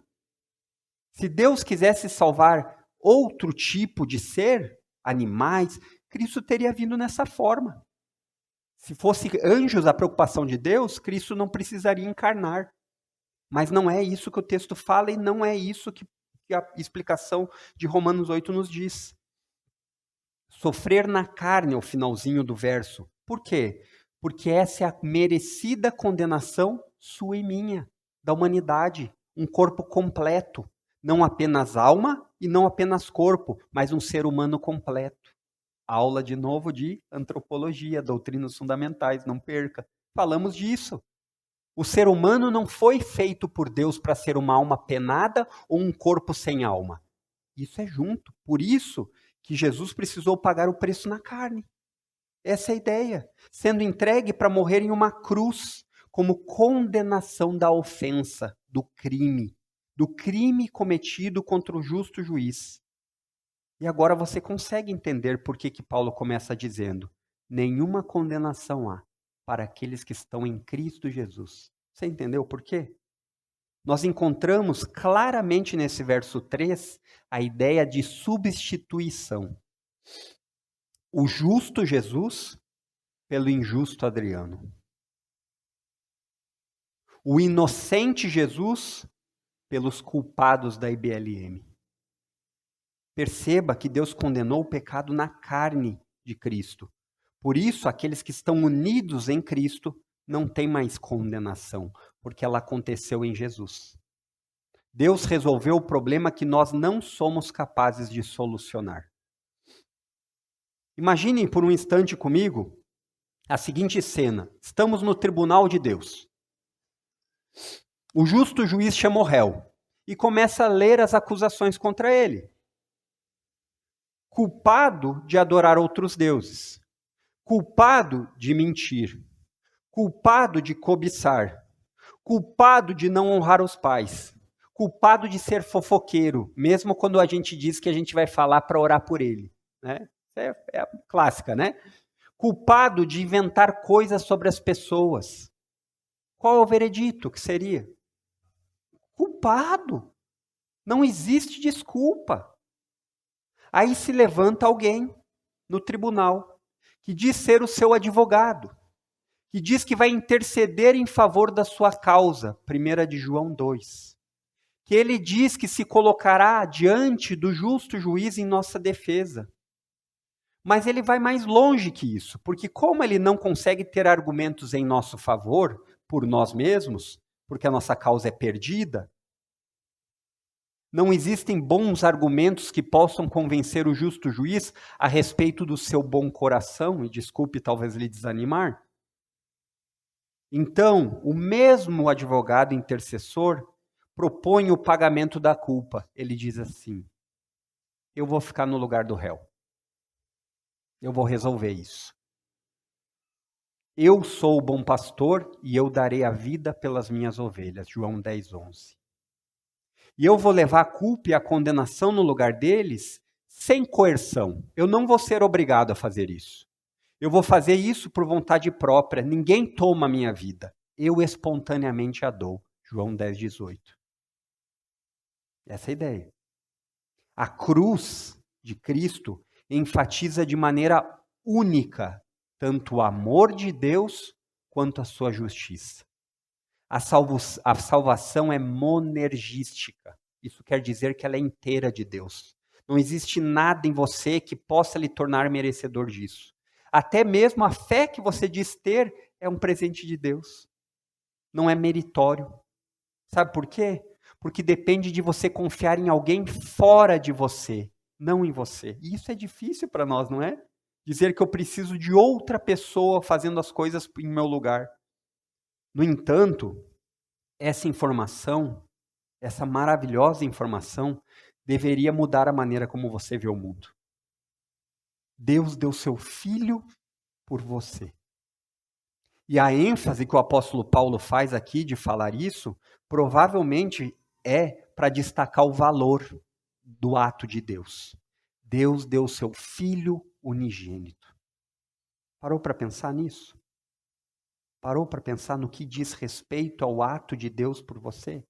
Se Deus quisesse salvar outro tipo de ser, animais, Cristo teria vindo nessa forma. Se fosse anjos a preocupação de Deus, Cristo não precisaria encarnar. Mas não é isso que o texto fala e não é isso que a explicação de Romanos 8 nos diz. Sofrer na carne, ao finalzinho do verso. Por quê? Porque essa é a merecida condenação sua e minha, da humanidade. Um corpo completo. Não apenas alma e não apenas corpo, mas um ser humano completo. Aula de novo de antropologia, doutrinas fundamentais, não perca. Falamos disso. O ser humano não foi feito por Deus para ser uma alma penada ou um corpo sem alma. Isso é junto. Por isso que Jesus precisou pagar o preço na carne. Essa é a ideia. Sendo entregue para morrer em uma cruz, como condenação da ofensa, do crime cometido contra o justo juiz. E agora você consegue entender por que Paulo começa dizendo: nenhuma condenação há para aqueles que estão em Cristo Jesus. Você entendeu por quê? nós encontramos claramente nesse verso 3 a ideia de substituição. O justo Jesus pelo injusto Adriano. O inocente Jesus pelos culpados da IBLM. Perceba que Deus condenou o pecado na carne de Cristo. Por isso, aqueles que estão unidos em Cristo não têm mais condenação, porque ela aconteceu em Jesus. Deus resolveu o problema que nós não somos capazes de solucionar. Imaginem por um instante comigo a seguinte cena. Estamos no tribunal de Deus. O justo juiz chama o réu e começa a ler as acusações contra ele. Culpado de adorar outros deuses. Culpado de mentir. Culpado de cobiçar. Culpado de não honrar os pais. Culpado de ser fofoqueiro, mesmo quando a gente diz que a gente vai falar para orar por ele. Né? É a clássica, né? Culpado de inventar coisas sobre as pessoas. Qual é o veredito que seria? Culpado. Não existe desculpa. Aí se levanta alguém no tribunal que diz ser o seu advogado, que diz que vai interceder em favor da sua causa, 1 de João 2. Que ele diz que se colocará diante do justo juiz em nossa defesa. Mas ele vai mais longe que isso, porque como ele não consegue ter argumentos em nosso favor, por nós mesmos, porque a nossa causa é perdida, não existem bons argumentos que possam convencer o justo juiz a respeito do seu bom coração, e desculpe talvez lhe desanimar. Então, o mesmo advogado intercessor propõe o pagamento da culpa. Ele diz assim: eu vou ficar no lugar do réu. Eu vou resolver isso. Eu sou o bom pastor e eu darei a vida pelas minhas ovelhas. João 10:11. E eu vou levar a culpa e a condenação no lugar deles sem coerção. Eu não vou ser obrigado a fazer isso. Eu vou fazer isso por vontade própria. Ninguém toma a minha vida. Eu espontaneamente a dou. João 10:18. Essa é a ideia. A cruz de Cristo enfatiza de maneira única tanto o amor de Deus quanto a sua justiça. A salvação é monergística. Isso quer dizer que ela é inteira de Deus. Não existe nada em você que possa lhe tornar merecedor disso. Até mesmo a fé que você diz ter é um presente de Deus. Não é meritório. Sabe por quê? Porque depende de você confiar em alguém fora de você, não em você. E isso é difícil para nós, não é? Dizer que eu preciso de outra pessoa fazendo as coisas em meu lugar. No entanto, essa informação, essa maravilhosa informação, deveria mudar a maneira como você vê o mundo. Deus deu seu Filho por você. E a ênfase que o apóstolo Paulo faz aqui de falar isso, provavelmente é para destacar o valor do ato de Deus. Deus deu seu Filho unigênito. Parou para pensar nisso? Parou para pensar no que diz respeito ao ato de Deus por você?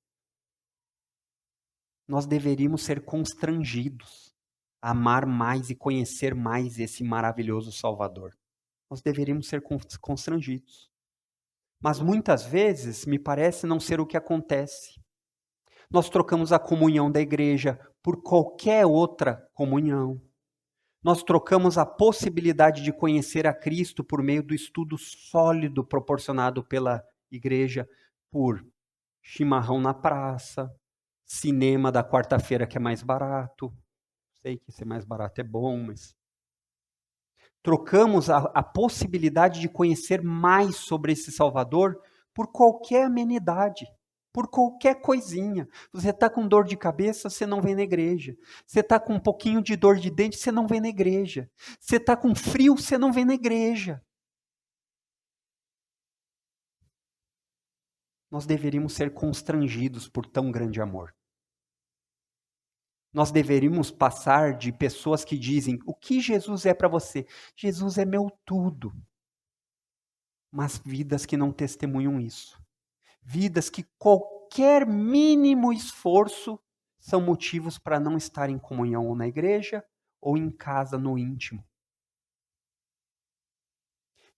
Nós deveríamos ser constrangidos a amar mais e conhecer mais esse maravilhoso Salvador. Nós deveríamos ser constrangidos. Mas muitas vezes me parece não ser o que acontece. Nós trocamos a comunhão da igreja por qualquer outra comunhão. Nós trocamos a possibilidade de conhecer a Cristo por meio do estudo sólido proporcionado pela igreja por chimarrão na praça, cinema da quarta-feira que é mais barato. Sei que ser mais barato é bom, mas... Trocamos a possibilidade de conhecer mais sobre esse Salvador por qualquer amenidade. Por qualquer coisinha. Você está com dor de cabeça, você não vem na igreja. Você está com um pouquinho de dor de dente, você não vem na igreja. Você está com frio, você não vem na igreja. Nós deveríamos ser constrangidos por tão grande amor. Nós deveríamos passar de pessoas que dizem, o que Jesus é para você? Jesus é meu tudo. Mas vidas que não testemunham isso. Vidas que qualquer mínimo esforço são motivos para não estar em comunhão ou na igreja ou em casa no íntimo.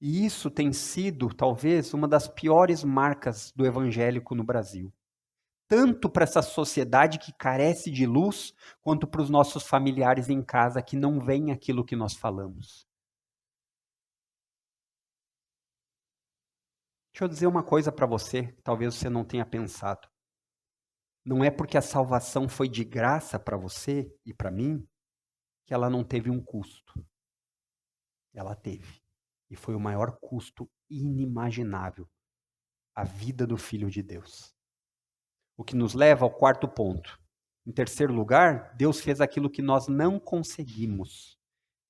E isso tem sido, talvez, uma das piores marcas do evangélico no Brasil. Tanto para essa sociedade que carece de luz, quanto para os nossos familiares em casa que não veem aquilo que nós falamos. Deixa eu dizer uma coisa para você, que talvez você não tenha pensado. Não é porque a salvação foi de graça para você e para mim, que ela não teve um custo. Ela teve. E foi o maior custo inimaginável. A vida do Filho de Deus. O que nos leva ao quarto ponto. Em terceiro lugar, Deus fez aquilo que nós não conseguimos.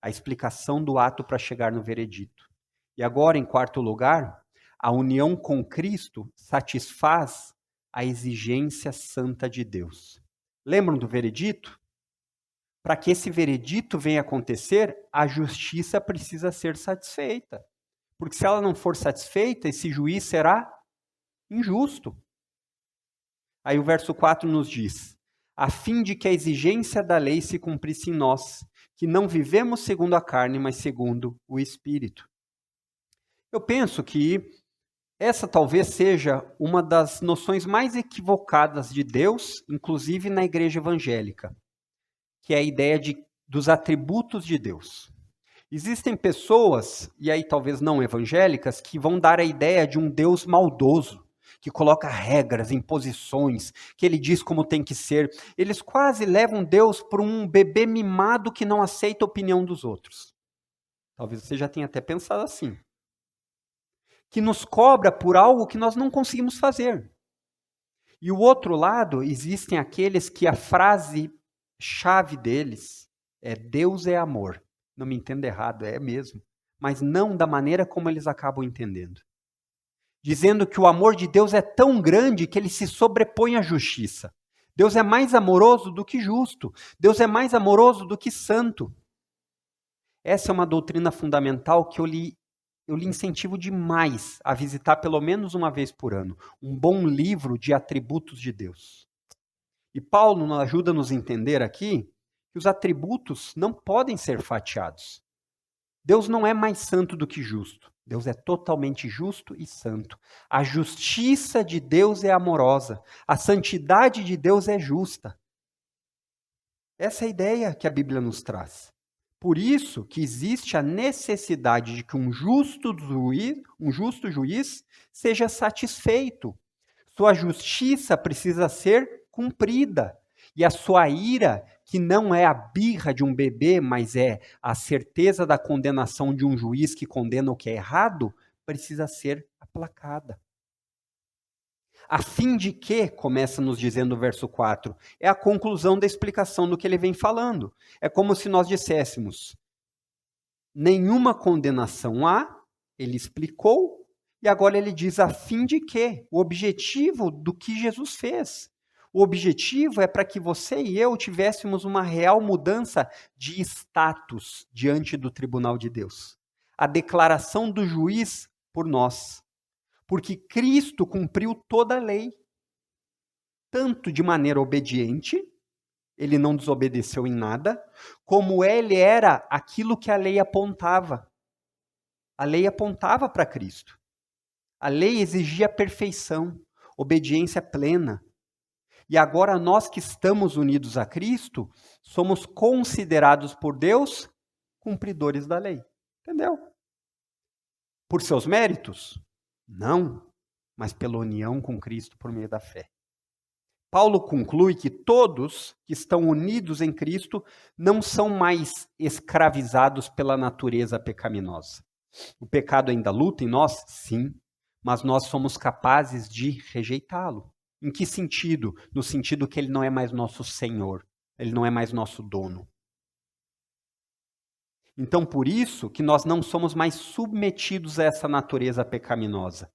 A explicação do ato para chegar no veredito. E agora, em quarto lugar, a união com Cristo satisfaz a exigência santa de Deus. Lembram do veredito? Para que esse veredito venha acontecer, a justiça precisa ser satisfeita. Porque se ela não for satisfeita, esse juiz será injusto. Aí o verso 4 nos diz: a fim de que a exigência da lei se cumprisse em nós, que não vivemos segundo a carne, mas segundo o Espírito. Eu penso que essa talvez seja uma das noções mais equivocadas de Deus, inclusive na igreja evangélica, que é a ideia dos atributos de Deus. Existem pessoas, e aí talvez não evangélicas, que vão dar a ideia de um Deus maldoso, que coloca regras, imposições, que ele diz como tem que ser. Eles quase levam Deus para um bebê mimado que não aceita a opinião dos outros. Talvez você já tenha até pensado assim. Que nos cobra por algo que nós não conseguimos fazer. E o outro lado, existem aqueles que a frase-chave deles é Deus é amor. Não me entenda errado, é mesmo. Mas não da maneira como eles acabam entendendo. Dizendo que o amor de Deus é tão grande que ele se sobrepõe à justiça. Deus é mais amoroso do que justo. Deus é mais amoroso do que santo. Essa é uma doutrina fundamental que eu lhe incentivo demais a visitar pelo menos uma vez por ano. Um bom livro de atributos de Deus. E Paulo nos ajuda a nos entender aqui que os atributos não podem ser fatiados. Deus não é mais santo do que justo. Deus é totalmente justo e santo. A justiça de Deus é amorosa. A santidade de Deus é justa. Essa é a ideia que a Bíblia nos traz. Por isso que existe a necessidade de que um justo juiz seja satisfeito. Sua justiça precisa ser cumprida. E a sua ira, que não é a birra de um bebê, mas é a certeza da condenação de um juiz que condena o que é errado, precisa ser aplacada. A fim de que, começa nos dizendo o verso 4, é a conclusão da explicação do que ele vem falando. É como se nós disséssemos, nenhuma condenação há, ele explicou, e agora ele diz a fim de que, o objetivo do que Jesus fez. O objetivo é para que você e eu tivéssemos uma real mudança de status diante do tribunal de Deus. A declaração do juiz por nós. Porque Cristo cumpriu toda a lei. Tanto de maneira obediente, ele não desobedeceu em nada, como ele era aquilo que a lei apontava. A lei apontava para Cristo. A lei exigia perfeição, obediência plena. E agora nós que estamos unidos a Cristo, somos considerados por Deus cumpridores da lei. Entendeu? Por seus méritos? Não, mas pela união com Cristo por meio da fé. Paulo conclui que todos que estão unidos em Cristo não são mais escravizados pela natureza pecaminosa. O pecado ainda luta em nós? Sim, mas nós somos capazes de rejeitá-lo. Em que sentido? No sentido que ele não é mais nosso Senhor, ele não é mais nosso dono. Então, por isso que nós não somos mais submetidos a essa natureza pecaminosa,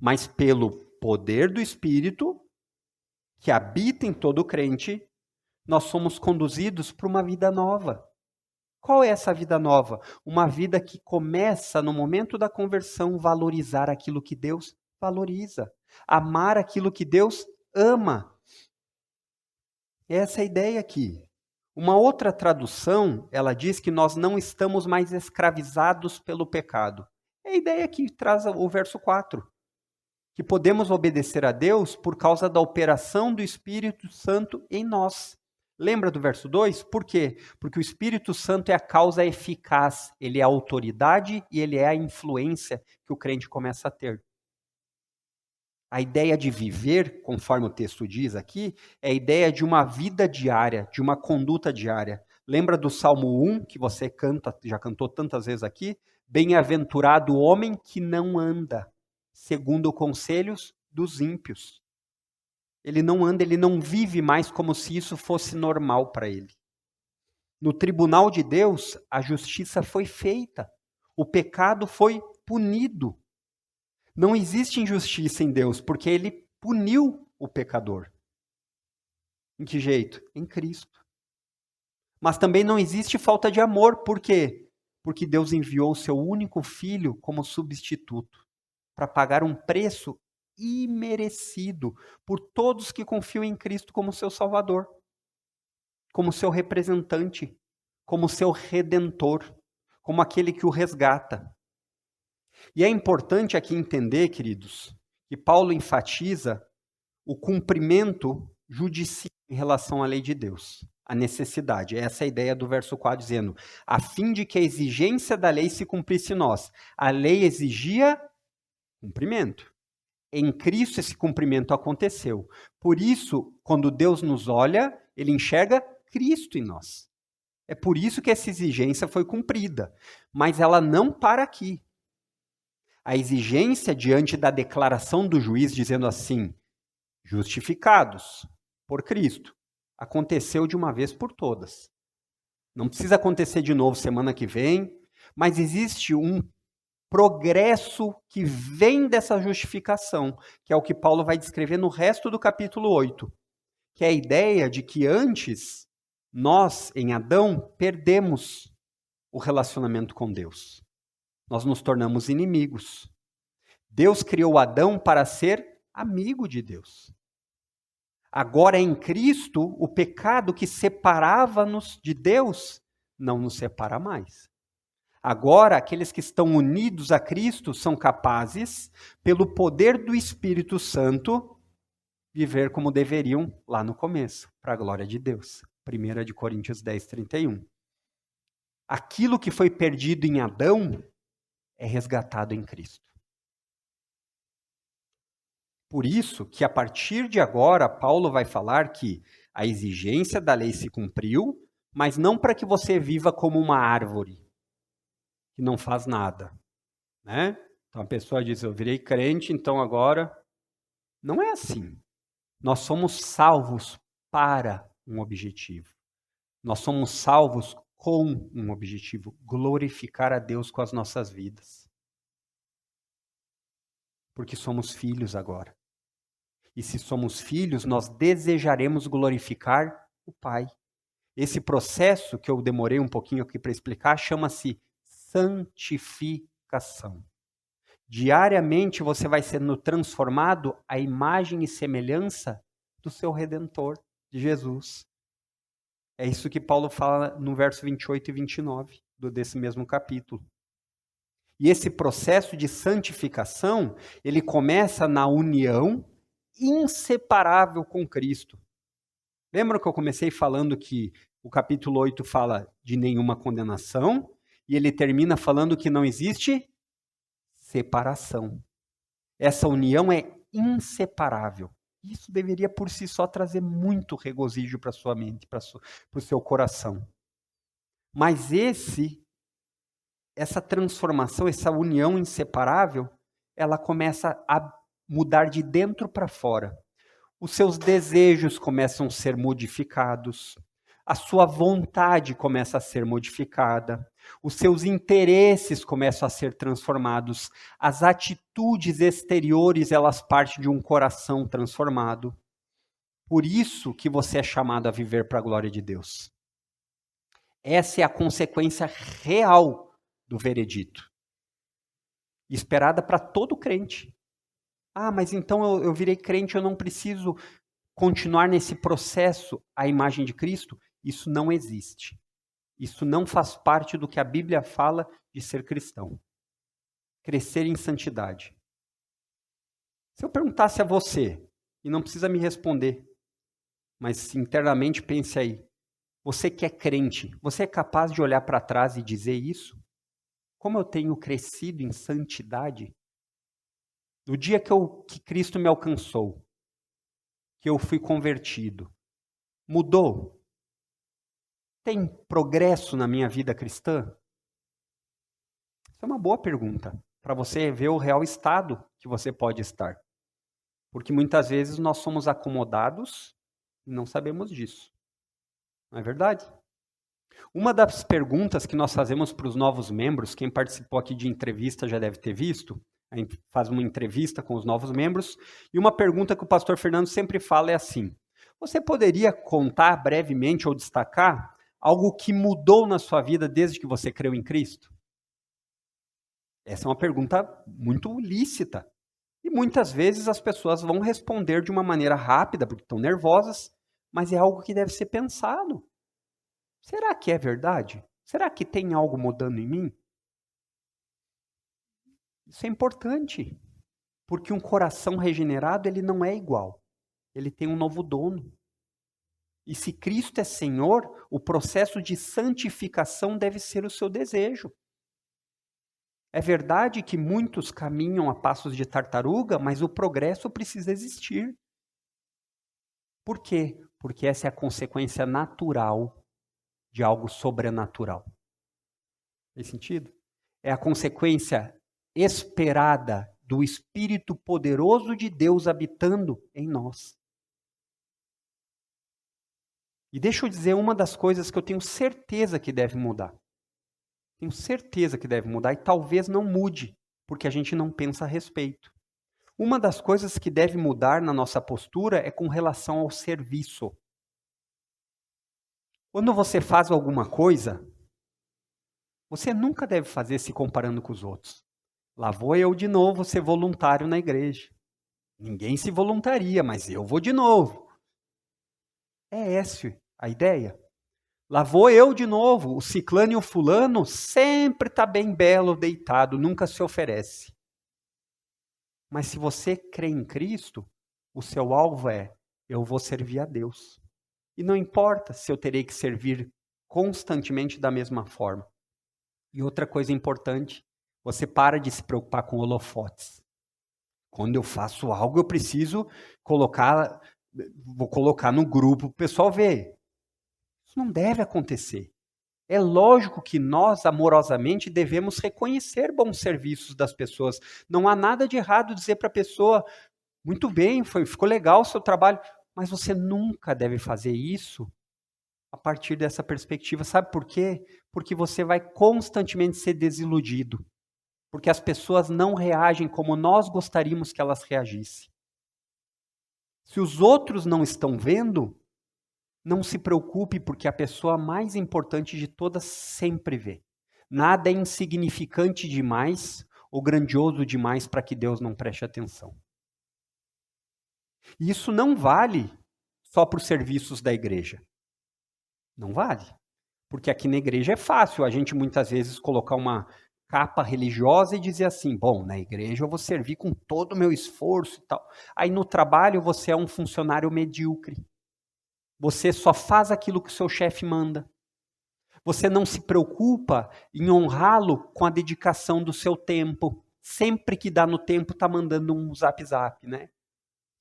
mas pelo poder do Espírito, que habita em todo crente, nós somos conduzidos para uma vida nova. Qual é essa vida nova? Uma vida que começa, no momento da conversão, valorizar aquilo que Deus valoriza. Amar aquilo que Deus ama. Essa é a ideia aqui. Uma outra tradução, ela diz que nós não estamos mais escravizados pelo pecado. É a ideia que traz o verso 4. Que podemos obedecer a Deus por causa da operação do Espírito Santo em nós. Lembra do verso 2? Por quê? Porque o Espírito Santo é a causa eficaz, ele é a autoridade e ele é a influência que o crente começa a ter. A ideia de viver, conforme o texto diz aqui, é a ideia de uma vida diária, de uma conduta diária. Lembra do Salmo 1, que você canta, já cantou tantas vezes aqui? Bem-aventurado o homem que não anda segundo conselhos dos ímpios. Ele não anda, ele não vive mais como se isso fosse normal para ele. No tribunal de Deus, a justiça foi feita. O pecado foi punido. Não existe injustiça em Deus, porque ele puniu o pecador. Em que jeito? Em Cristo. Mas também não existe falta de amor. Por quê? Porque Deus enviou o seu único filho como substituto, para pagar um preço imerecido por todos que confiam em Cristo como seu Salvador, como seu representante, como seu redentor, como aquele que o resgata. E é importante aqui entender, queridos, que Paulo enfatiza o cumprimento judicial em relação à lei de Deus, a necessidade. Essa é a ideia do verso 4, dizendo, a fim de que a exigência da lei se cumprisse em nós. A lei exigia cumprimento. Em Cristo esse cumprimento aconteceu. Por isso, quando Deus nos olha, ele enxerga Cristo em nós. É por isso que essa exigência foi cumprida. Mas ela não para aqui. A exigência diante da declaração do juiz dizendo assim, justificados por Cristo, aconteceu de uma vez por todas. Não precisa acontecer de novo semana que vem, mas existe um progresso que vem dessa justificação, que é o que Paulo vai descrever no resto do capítulo 8, que é a ideia de que antes, nós, em Adão, perdemos o relacionamento com Deus. Nós nos tornamos inimigos. Deus criou Adão para ser amigo de Deus. Agora, em Cristo, o pecado que separava-nos de Deus não nos separa mais. Agora, aqueles que estão unidos a Cristo são capazes, pelo poder do Espírito Santo, viver como deveriam lá no começo, para a glória de Deus. 1 de Coríntios 10, 31. Aquilo que foi perdido em Adão é resgatado em Cristo. Por isso que a partir de agora, Paulo vai falar que a exigência da lei se cumpriu, mas não para que você viva como uma árvore, que não faz nada, né? Então a pessoa diz, eu virei crente, então agora... Não é assim. Nós somos salvos para um objetivo. Nós somos salvos com um objetivo, glorificar a Deus com as nossas vidas. Porque somos filhos agora. E se somos filhos, nós desejaremos glorificar o Pai. Esse processo que eu demorei um pouquinho aqui para explicar, chama-se santificação. Diariamente você vai sendo transformado à imagem e semelhança do seu Redentor, de Jesus. É isso que Paulo fala no verso 28 e 29 desse mesmo capítulo. E esse processo de santificação, ele começa na união inseparável com Cristo. Lembra que eu comecei falando que o capítulo 8 fala de nenhuma condenação, e ele termina falando que não existe separação. Essa união é inseparável. Isso deveria por si só trazer muito regozijo para a sua mente, para o seu coração. Mas essa transformação, essa união inseparável, ela começa a mudar de dentro para fora. Os seus desejos começam a ser modificados. A sua vontade começa a ser modificada. Os seus interesses começam a ser transformados. As atitudes exteriores, elas partem de um coração transformado. Por isso que você é chamado a viver para a glória de Deus. Essa é a consequência real do veredito. Esperada para todo crente. Ah, mas então eu virei crente, eu não preciso continuar nesse processo à imagem de Cristo? Isso não existe. Isso não faz parte do que a Bíblia fala de ser cristão. Crescer em santidade. Se eu perguntasse a você, e não precisa me responder, mas internamente pense aí, você que é crente, você é capaz de olhar para trás e dizer isso? Como eu tenho crescido em santidade? No dia que Cristo me alcançou, que eu fui convertido, mudou? Tem progresso na minha vida cristã? Isso é uma boa pergunta, para você ver o real estado que você pode estar. Porque muitas vezes nós somos acomodados e não sabemos disso. Não é verdade? Uma das perguntas que nós fazemos para os novos membros, quem participou aqui de entrevista já deve ter visto, a gente faz uma entrevista com os novos membros, e uma pergunta que o pastor Fernando sempre fala é assim: você poderia contar brevemente ou destacar algo que mudou na sua vida desde que você creu em Cristo? Essa é uma pergunta muito lícita. E muitas vezes as pessoas vão responder de uma maneira rápida, porque estão nervosas, mas é algo que deve ser pensado. Será que é verdade? Será que tem algo mudando em mim? Isso é importante, porque um coração regenerado, ele não é igual. Ele tem um novo dono. E se Cristo é Senhor, o processo de santificação deve ser o seu desejo. É verdade que muitos caminham a passos de tartaruga, mas o progresso precisa existir. Por quê? Porque essa é a consequência natural de algo sobrenatural. Faz sentido? É a consequência esperada do Espírito poderoso de Deus habitando em nós. E deixa eu dizer uma das coisas que eu tenho certeza que deve mudar. Tenho certeza que deve mudar e talvez não mude, porque a gente não pensa a respeito. Uma das coisas que deve mudar na nossa postura é com relação ao serviço. Quando você faz alguma coisa, você nunca deve fazer se comparando com os outros. Lá vou eu de novo ser voluntário na igreja. Ninguém se voluntaria, mas eu vou de novo. É essa a ideia. Lá vou eu de novo. O ciclano e o fulano sempre está bem belo, deitado, nunca se oferece. Mas se você crê em Cristo, o seu alvo é: eu vou servir a Deus. E não importa se eu terei que servir constantemente da mesma forma. E outra coisa importante, você para de se preocupar com holofotes. Quando eu faço algo, eu preciso vou colocar no grupo para o pessoal ver. Isso não deve acontecer. É lógico que nós, amorosamente, devemos reconhecer bons serviços das pessoas. Não há nada de errado dizer para a pessoa: muito bem, ficou legal o seu trabalho, mas você nunca deve fazer isso a partir dessa perspectiva. Sabe por quê? Porque você vai constantemente ser desiludido. Porque as pessoas não reagem como nós gostaríamos que elas reagissem. Se os outros não estão vendo, não se preocupe, porque a pessoa mais importante de todas sempre vê. Nada é insignificante demais ou grandioso demais para que Deus não preste atenção. E isso não vale só para os serviços da igreja. Não vale. Porque aqui na igreja é fácil a gente muitas vezes colocar uma capa religiosa e dizer assim: bom, na igreja eu vou servir com todo o meu esforço e tal. Aí no trabalho você é um funcionário medíocre. Você só faz aquilo que o seu chefe manda. Você não se preocupa em honrá-lo com a dedicação do seu tempo. Sempre que dá no tempo, está mandando um zap, né?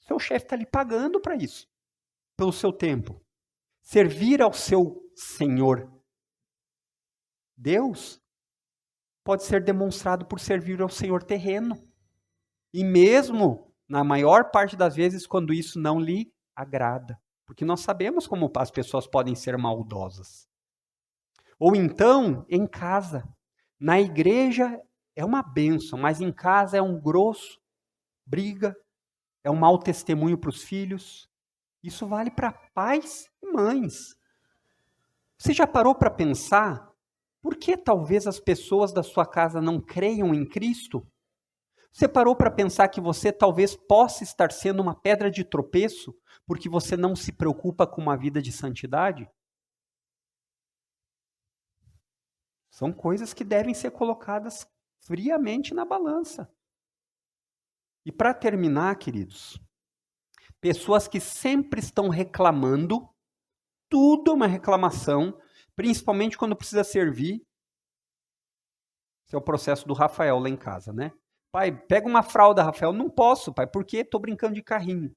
Seu chefe está lhe pagando para isso, pelo seu tempo. Servir ao seu Senhor Deus pode ser demonstrado por servir ao Senhor terreno. E mesmo, na maior parte das vezes, quando isso não lhe agrada. Porque nós sabemos como as pessoas podem ser maldosas. Ou então, em casa. Na igreja é uma bênção, mas em casa é um grosso, briga, é um mau testemunho para os filhos. Isso vale para pais e mães. Você já parou para pensar por que talvez as pessoas da sua casa não creiam em Cristo? Você parou para pensar que você talvez possa estar sendo uma pedra de tropeço porque você não se preocupa com uma vida de santidade? São coisas que devem ser colocadas friamente na balança. E para terminar, queridos, pessoas que sempre estão reclamando, tudo é uma reclamação, principalmente quando precisa servir. Esse é o processo do Rafael lá em casa, né? Pai, pega uma fralda, Rafael. Não posso, pai, porque estou brincando de carrinho.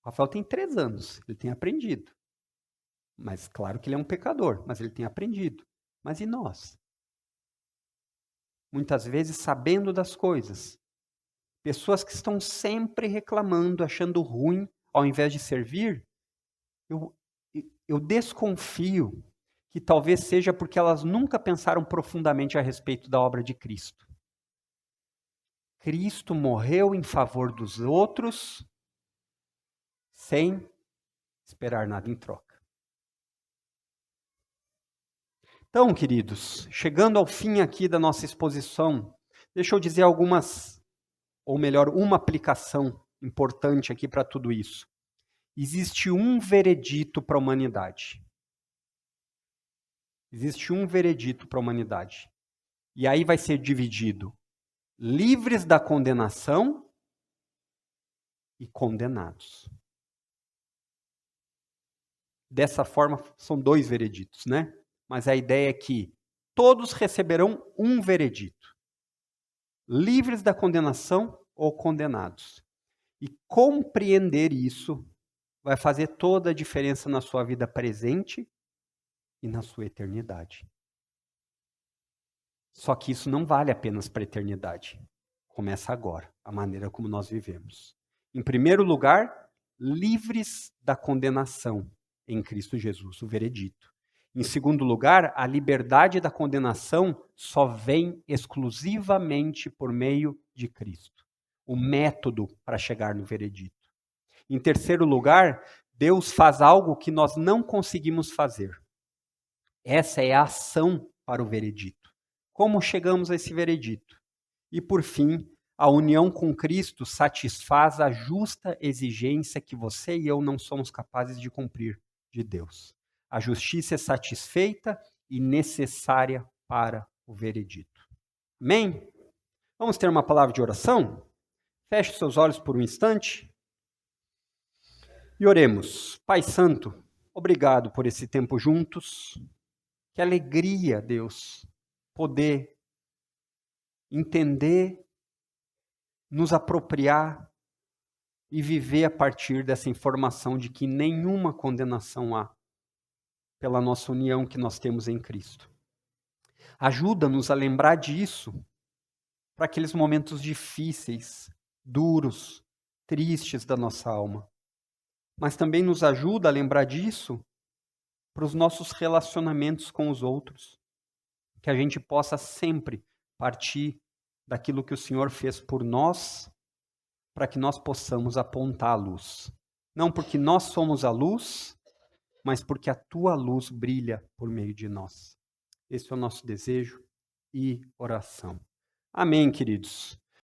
O Rafael tem 3 anos, ele tem aprendido. Mas claro que ele é um pecador, mas ele tem aprendido. Mas e nós? Muitas vezes sabendo das coisas. Pessoas que estão sempre reclamando, achando ruim, ao invés de servir, eu desconfio que talvez seja porque elas nunca pensaram profundamente a respeito da obra de Cristo. Cristo morreu em favor dos outros, sem esperar nada em troca. Então, queridos, chegando ao fim aqui da nossa exposição, deixa eu dizer algumas, ou melhor, uma aplicação importante aqui para tudo isso. Existe um veredito para a humanidade. Existe um veredito para a humanidade. E aí vai ser dividido: livres da condenação e condenados. Dessa forma, são 2 vereditos, né? Mas a ideia é que todos receberão um veredito. Livres da condenação ou condenados. E compreender isso vai fazer toda a diferença na sua vida presente e na sua eternidade. Só que isso não vale apenas para a eternidade. Começa agora, a maneira como nós vivemos. Em primeiro lugar, livres da condenação em Cristo Jesus, o veredito. Em segundo lugar, a liberdade da condenação só vem exclusivamente por meio de Cristo. O método para chegar no veredito. Em terceiro lugar, Deus faz algo que nós não conseguimos fazer. Essa é a ação para o veredito. Como chegamos a esse veredito? E por fim, a união com Cristo satisfaz a justa exigência que você e eu não somos capazes de cumprir de Deus. A justiça é satisfeita e necessária para o veredito. Amém? Vamos ter uma palavra de oração? Feche seus olhos por um instante e oremos. Pai Santo, obrigado por esse tempo juntos. Que alegria, Deus, poder entender, nos apropriar e viver a partir dessa informação de que nenhuma condenação há pela nossa união que nós temos em Cristo. Ajuda-nos a lembrar disso para aqueles momentos difíceis, duros, tristes da nossa alma. Mas também nos ajuda a lembrar disso para os nossos relacionamentos com os outros. Que a gente possa sempre partir daquilo que o Senhor fez por nós, para que nós possamos apontar a luz. Não porque nós somos a luz, mas porque a tua luz brilha por meio de nós. Esse é o nosso desejo e oração. Amém, queridos.